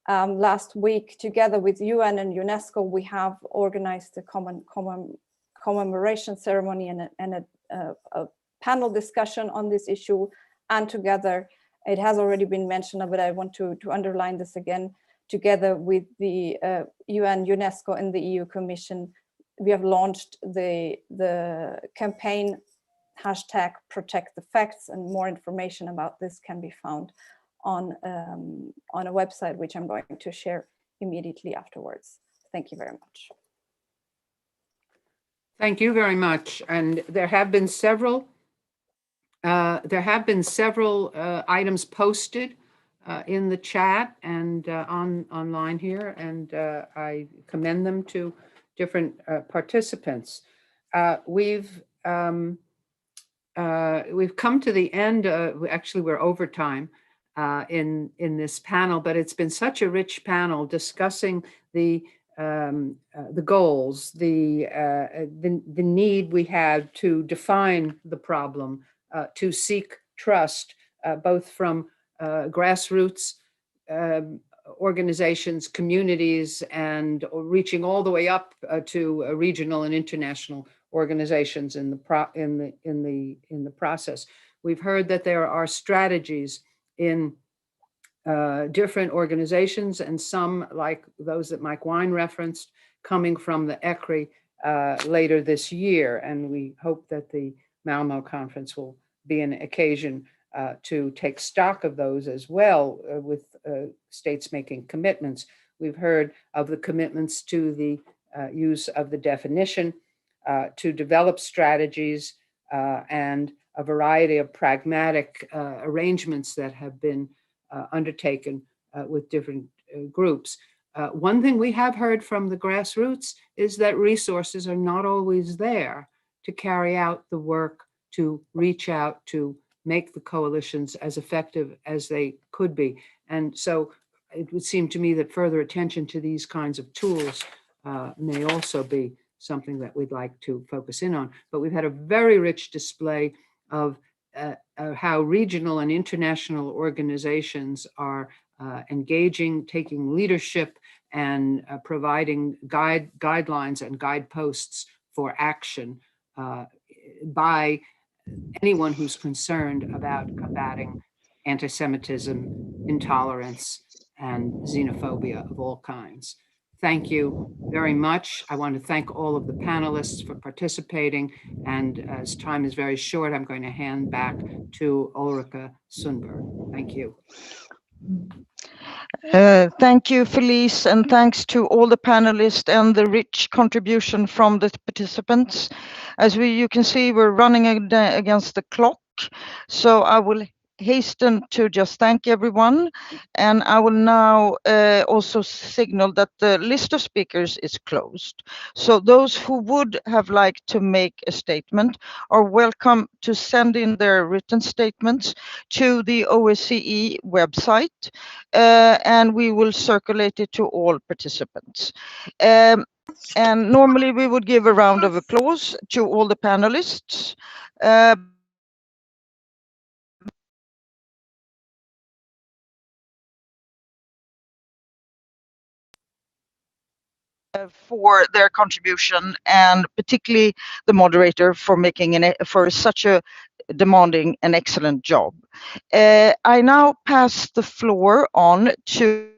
Last week, together with UN and UNESCO, we have organized a commemoration ceremony and a panel discussion on this issue. And together, it has already been mentioned, but I want to underline this again, together with the UN, UNESCO, and the EU Commission, we have launched the campaign hashtag protect the facts, and more information about this can be found on a website which I'm going to share immediately afterwards. Thank you very much. Thank you very much. And there have been several items posted in the chat and online here, and I commend them to different participants. We've come to the end. Actually, we're over time in this panel, but it's been such a rich panel discussing the goals, the need we had to define the problem, to seek trust, both from grassroots organizations, communities, and reaching all the way up to regional and international organizations in the process. We've heard that there are strategies in different organizations, and some, like those that Mike Wine referenced, coming from the ECRI later this year. And we hope that the Malmo conference will be an occasion to take stock of those as well, with states making commitments. We've heard of the commitments to the use of the definition, to develop strategies, and a variety of pragmatic arrangements that have been undertaken with different groups. One thing we have heard from the grassroots is that resources are not always there to carry out the work, to reach out, to make the coalitions as effective as they could be. And so it would seem to me that further attention to these kinds of tools may also be something that we'd like to focus in on. But we've had a very rich display of how regional and international organizations are engaging, taking leadership, and providing guidelines and guideposts for action by anyone who's concerned about combating anti-Semitism, intolerance, and xenophobia of all kinds. Thank you very much. I want to thank all of the panelists for participating. And as time is very short, I'm going to hand back to Ulrika Sundberg. Thank you. Thank you, Felice, and thanks to all the panelists and the rich contribution from the participants. As you can see, we're running against the clock, so I will hasten to just thank everyone, and I will now also signal that the list of speakers is closed. So those who would have liked to make a statement are welcome to send in their written statements to the OSCE website, and we will circulate it to all participants. And normally we would give a round of applause to all the panelists. For their contribution, and particularly the moderator for making for such a demanding and excellent job. I now pass the floor on to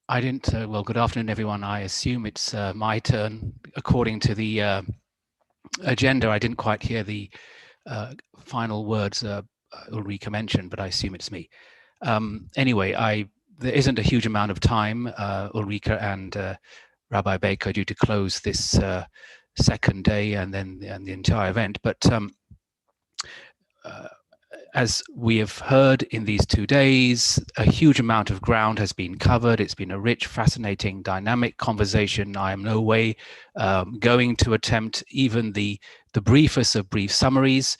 I didn't, well, good afternoon, everyone. I assume it's my turn. According to the agenda, I didn't quite hear the final words Ulrika mentioned, but I assume it's me. Anyway, there isn't a huge amount of time. Ulrika and Rabbi Baker are due to close this second day and then the entire event. But as we have heard in these 2 days, a huge amount of ground has been covered. It's been a rich, fascinating, dynamic conversation. I am no way going to attempt even the briefest of brief summaries,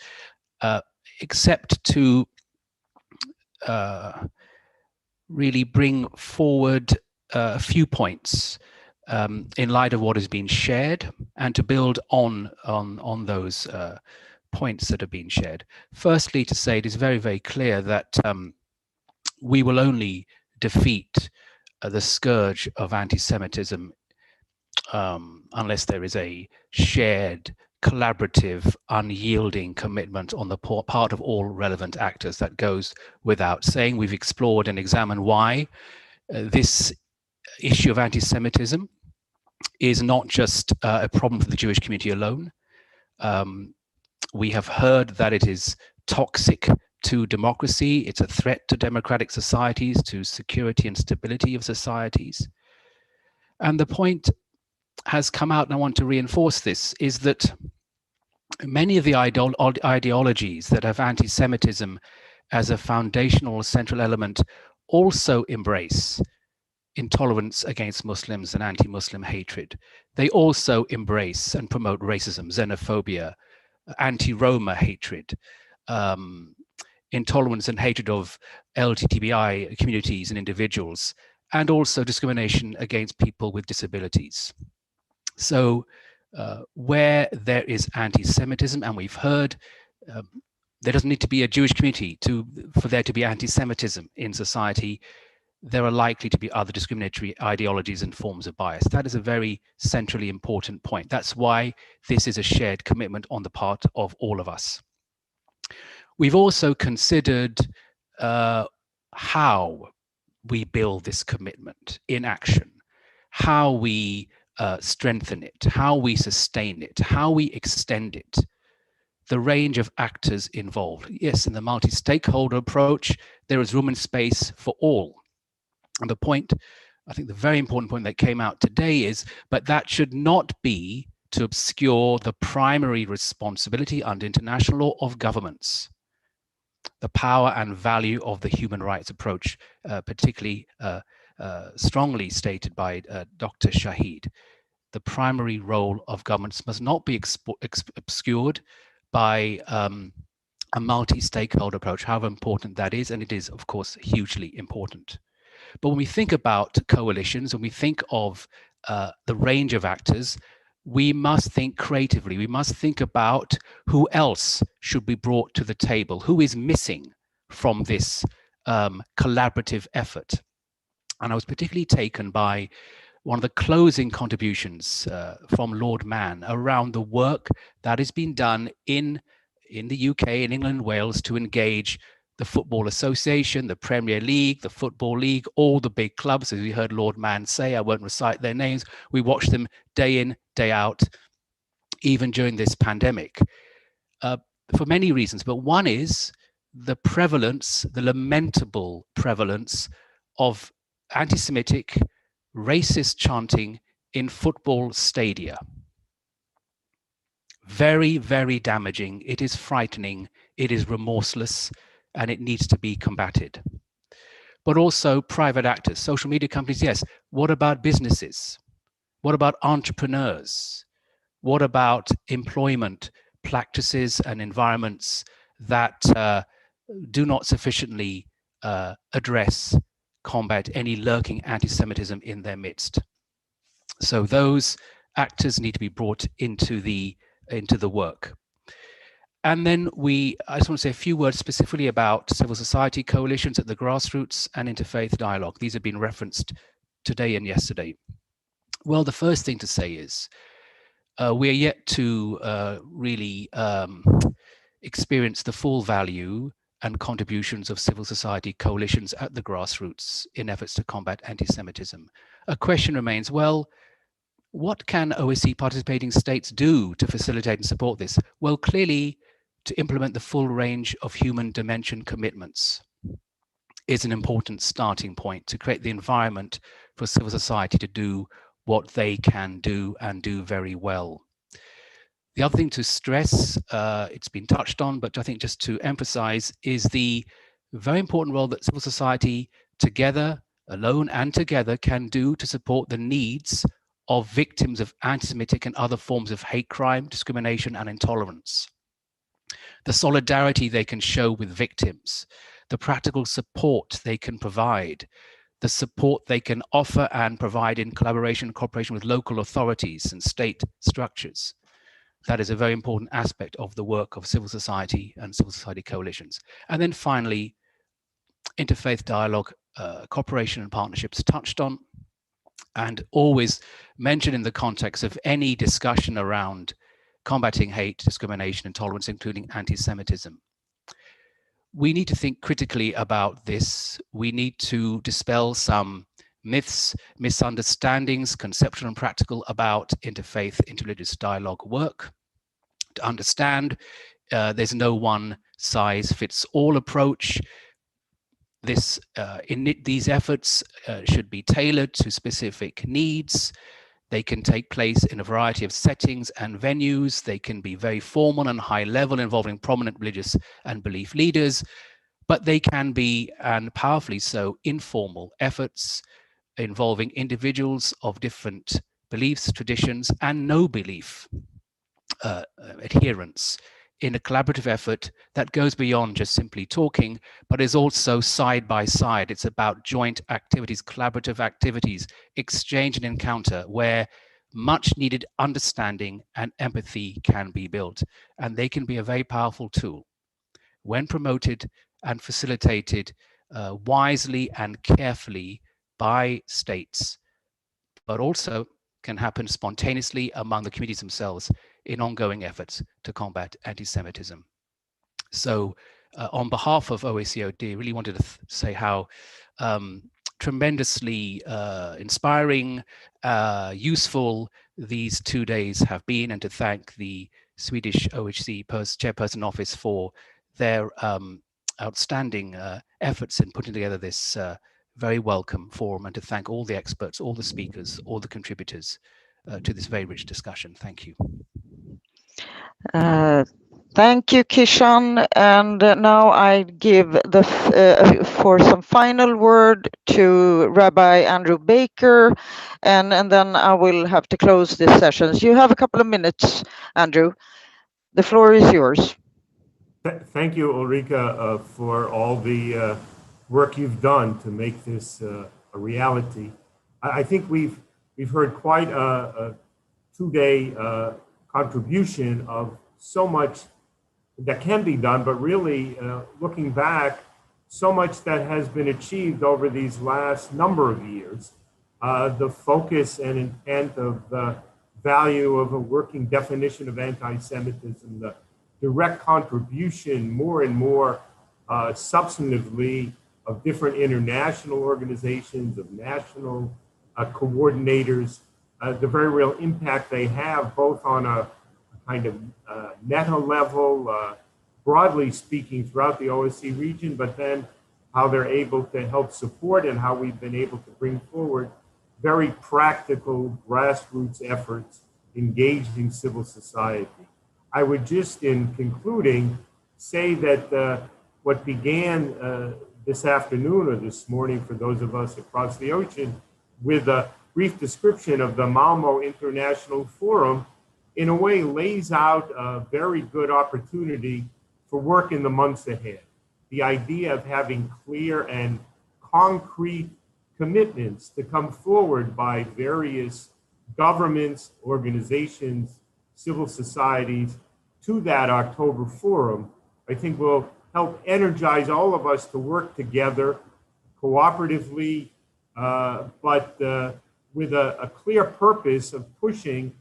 except to really bring forward a few points in light of what has been shared, and to build on those points that have been shared. Firstly, to say it is very, very clear that we will only defeat the scourge of anti-Semitism unless there is a shared, collaborative, unyielding commitment on the part of all relevant actors. That goes without saying. We've explored and examined why this issue of anti-Semitism is not just a problem for the Jewish community alone. We have heard that it is toxic to democracy. It's a threat to democratic societies, to security and stability of societies. And the point has come out, and I want to reinforce this, is that many of the ideologies that have anti-Semitism as a foundational central element also embrace intolerance against Muslims and anti-Muslim hatred. They also embrace and promote racism, xenophobia, anti-Roma hatred, intolerance and hatred of LGBTI communities and individuals, and also discrimination against people with disabilities. So where there is anti-Semitism, and we've heard there doesn't need to be a Jewish community for there to be anti-Semitism in society, there are likely to be other discriminatory ideologies and forms of bias. That is a very centrally important point. That's why this is a shared commitment on the part of all of us. We've also considered how we build this commitment in action, how we strengthen it, how we sustain it, how we extend it, the range of actors involved. Yes, in the multi-stakeholder approach, there is room and space for all. And the point, I think the very important point that came out today is, but that should not be to obscure the primary responsibility under international law of governments. The power and value of the human rights approach, particularly strongly stated by Dr. Shahid. The primary role of governments must not be obscured by a multi-stakeholder approach, however important that is, and it is, of course, hugely important. But when we think about coalitions, when we think of the range of actors, we must think creatively. We must think about who else should be brought to the table, who is missing from this collaborative effort. And I was particularly taken by one of the closing contributions from Lord Mann around the work that has been done in the UK, in England and Wales, to engage the Football Association, the Premier League, the Football League, all the big clubs. As we heard Lord Mann say, I won't recite their names. We watch them day in, day out, even during this pandemic, for many reasons. But one is the prevalence, the lamentable prevalence of anti-Semitic, racist chanting in football stadia. Very, very damaging. It is frightening. It is remorseless, and it needs to be combated. But also private actors, social media companies, yes. What about businesses? What about entrepreneurs? What about employment practices and environments that do not sufficiently address, combat any lurking anti-Semitism in their midst? So those actors need to be brought into the work. And then I just want to say a few words specifically about civil society coalitions at the grassroots and interfaith dialogue. These have been referenced today and yesterday. Well, the first thing to say is we are yet to really experience the full value and contributions of civil society coalitions at the grassroots in efforts to combat anti-Semitism. A question remains, well, what can OSCE participating states do to facilitate and support this? Well, clearly, to implement the full range of human dimension commitments is an important starting point to create the environment for civil society to do what they can do and do very well. The other thing to stress, it's been touched on, but I think just to emphasize, is the very important role that civil society together, alone and together, can do to support the needs of victims of anti-Semitic and other forms of hate crime, discrimination, and intolerance. The solidarity they can show with victims, the practical support they can provide, the support they can offer and provide in collaboration and cooperation with local authorities and state structures. That is a very important aspect of the work of civil society and civil society coalitions. And then finally, interfaith dialogue cooperation and partnerships touched on, and always mentioned in the context of any discussion around combating hate, discrimination, and tolerance, including anti-Semitism. We need to think critically about this. We need to dispel some myths, misunderstandings, conceptual and practical, about interfaith, interreligious dialogue work. To understand there's no one size fits all approach. These efforts should be tailored to specific needs. They can take place in a variety of settings and venues. They can be very formal and high level, involving prominent religious and belief leaders, but they can be, and powerfully so, informal efforts involving individuals of different beliefs, traditions, and no belief adherence, in a collaborative effort that goes beyond just simply talking, but is also side by side. It's about joint activities, collaborative activities, exchange and encounter, where much needed understanding and empathy can be built. And they can be a very powerful tool when promoted and facilitated wisely and carefully by states, but also can happen spontaneously among the communities themselves in ongoing efforts to combat anti-Semitism. So on behalf of OSCE, really wanted to say how tremendously inspiring, useful these 2 days have been, and to thank the Swedish OSCE Chairperson Office for their outstanding efforts in putting together this very welcome forum, and to thank all the experts, all the speakers, all the contributors to this very rich discussion. Thank you. Thank you, Kishan. And now I give for some final word to Rabbi Andrew Baker, and then I will have to close this session. So you have a couple of minutes, Andrew. The floor is yours. Thank you, Ulrika, for all the work you've done to make this a reality. I think we've heard quite a 2-day contribution of so much that can be done, but really looking back, so much that has been achieved over these last number of years. The focus and intent of the value of a working definition of anti-Semitism, the direct contribution more and more substantively of different international organizations, of national coordinators, the very real impact they have both on a kind of meta level, broadly speaking, throughout the OSCE region, but then how they're able to help support and how we've been able to bring forward very practical grassroots efforts engaging civil society. I would just, in concluding, say that what began this afternoon or this morning for those of us across the ocean with a brief description of the Malmo International Forum in a way lays out a very good opportunity for work in the months ahead. The idea of having clear and concrete commitments to come forward by various governments, organizations, civil societies to that October forum, I think will help energize all of us to work together cooperatively, but with a clear purpose of pushing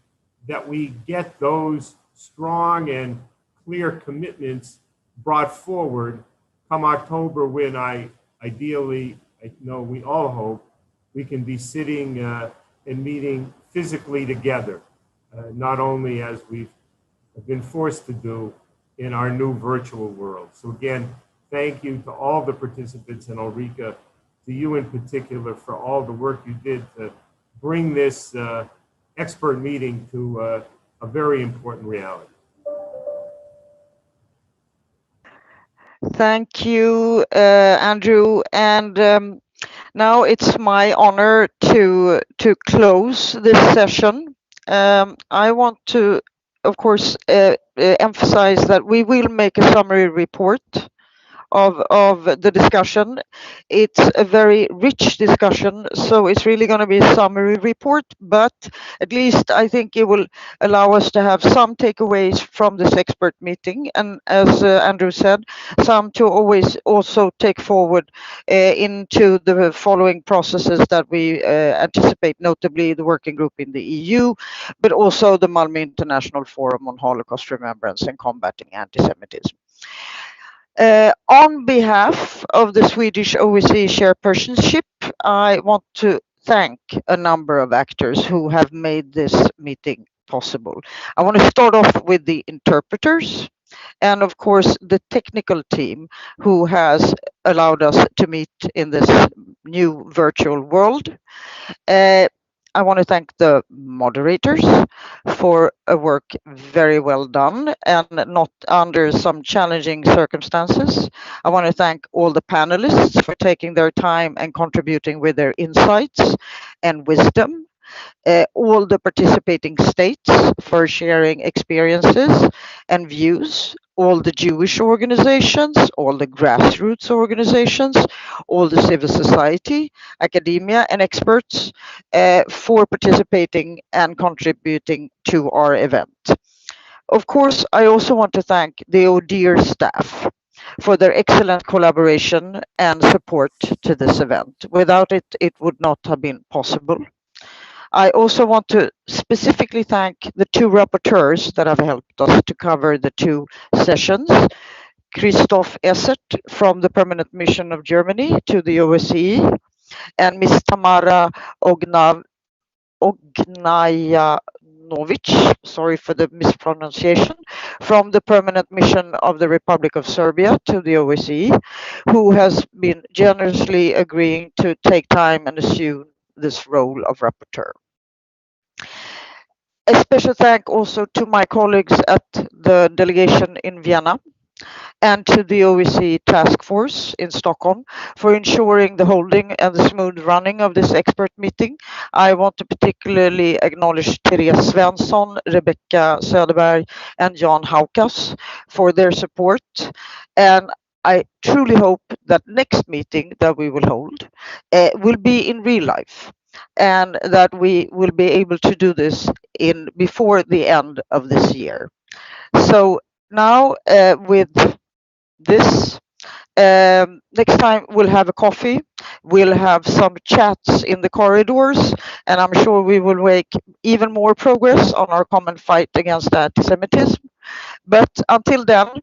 that we get those strong and clear commitments brought forward come October, when I know we all hope we can be sitting and meeting physically together, not only as we've been forced to do in our new virtual world. So again, thank you to all the participants, and Ulrika, to you in particular, for all the work you did to bring this expert meeting to a very important reality. Thank you, Andrew. And now it's my honor to close this session. I want to, of course, emphasize that we will make a summary report of the discussion. It's a very rich discussion, so it's really going to be a summary report, but at least I think it will allow us to have some takeaways from this expert meeting, and as Andrew said, some to always also take forward into the following processes that we anticipate, notably the working group in the EU, but also the Malmö International Forum on Holocaust Remembrance and Combating Antisemitism. On behalf of the Swedish OSCE chairpersonship, I want to thank a number of actors who have made this meeting possible. I want to start off with the interpreters and of course the technical team who has allowed us to meet in this new virtual world. I want to thank the moderators for a work very well done and not under some challenging circumstances. I want to thank all the panelists for taking their time and contributing with their insights and wisdom. All the participating states for sharing experiences and views, all the Jewish organizations, all the grassroots organizations, all the civil society, academia and experts for participating and contributing to our event. Of course, I also want to thank the ODIHR staff for their excellent collaboration and support to this event. Without it, it would not have been possible. I also want to specifically thank the two rapporteurs that have helped us to cover the two sessions. Christoph Essert from the Permanent Mission of Germany to the OSCE and Ms. Tamara Ognjanovic, sorry for the mispronunciation, from the Permanent Mission of the Republic of Serbia to the OSCE, who has been generously agreeing to take time and assume this role of rapporteur. A special thank also to my colleagues at the delegation in Vienna and to the OSCE task force in Stockholm for ensuring the holding and the smooth running of this expert meeting. I want to particularly acknowledge Therese Svensson, Rebecca Söderberg and Jan Haukas for their support. And I truly hope that next meeting that we will hold will be in real life, and that we will be able to do this before the end of this year. So now with this, next time we'll have a coffee, we'll have some chats in the corridors, and I'm sure we will make even more progress on our common fight against anti-Semitism. But until then,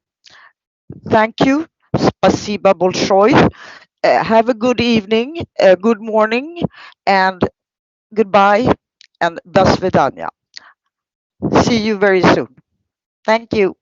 thank you. Spasiba bolshoi. Have a good evening, a good morning, and goodbye, and до свидания. See you very soon. Thank you.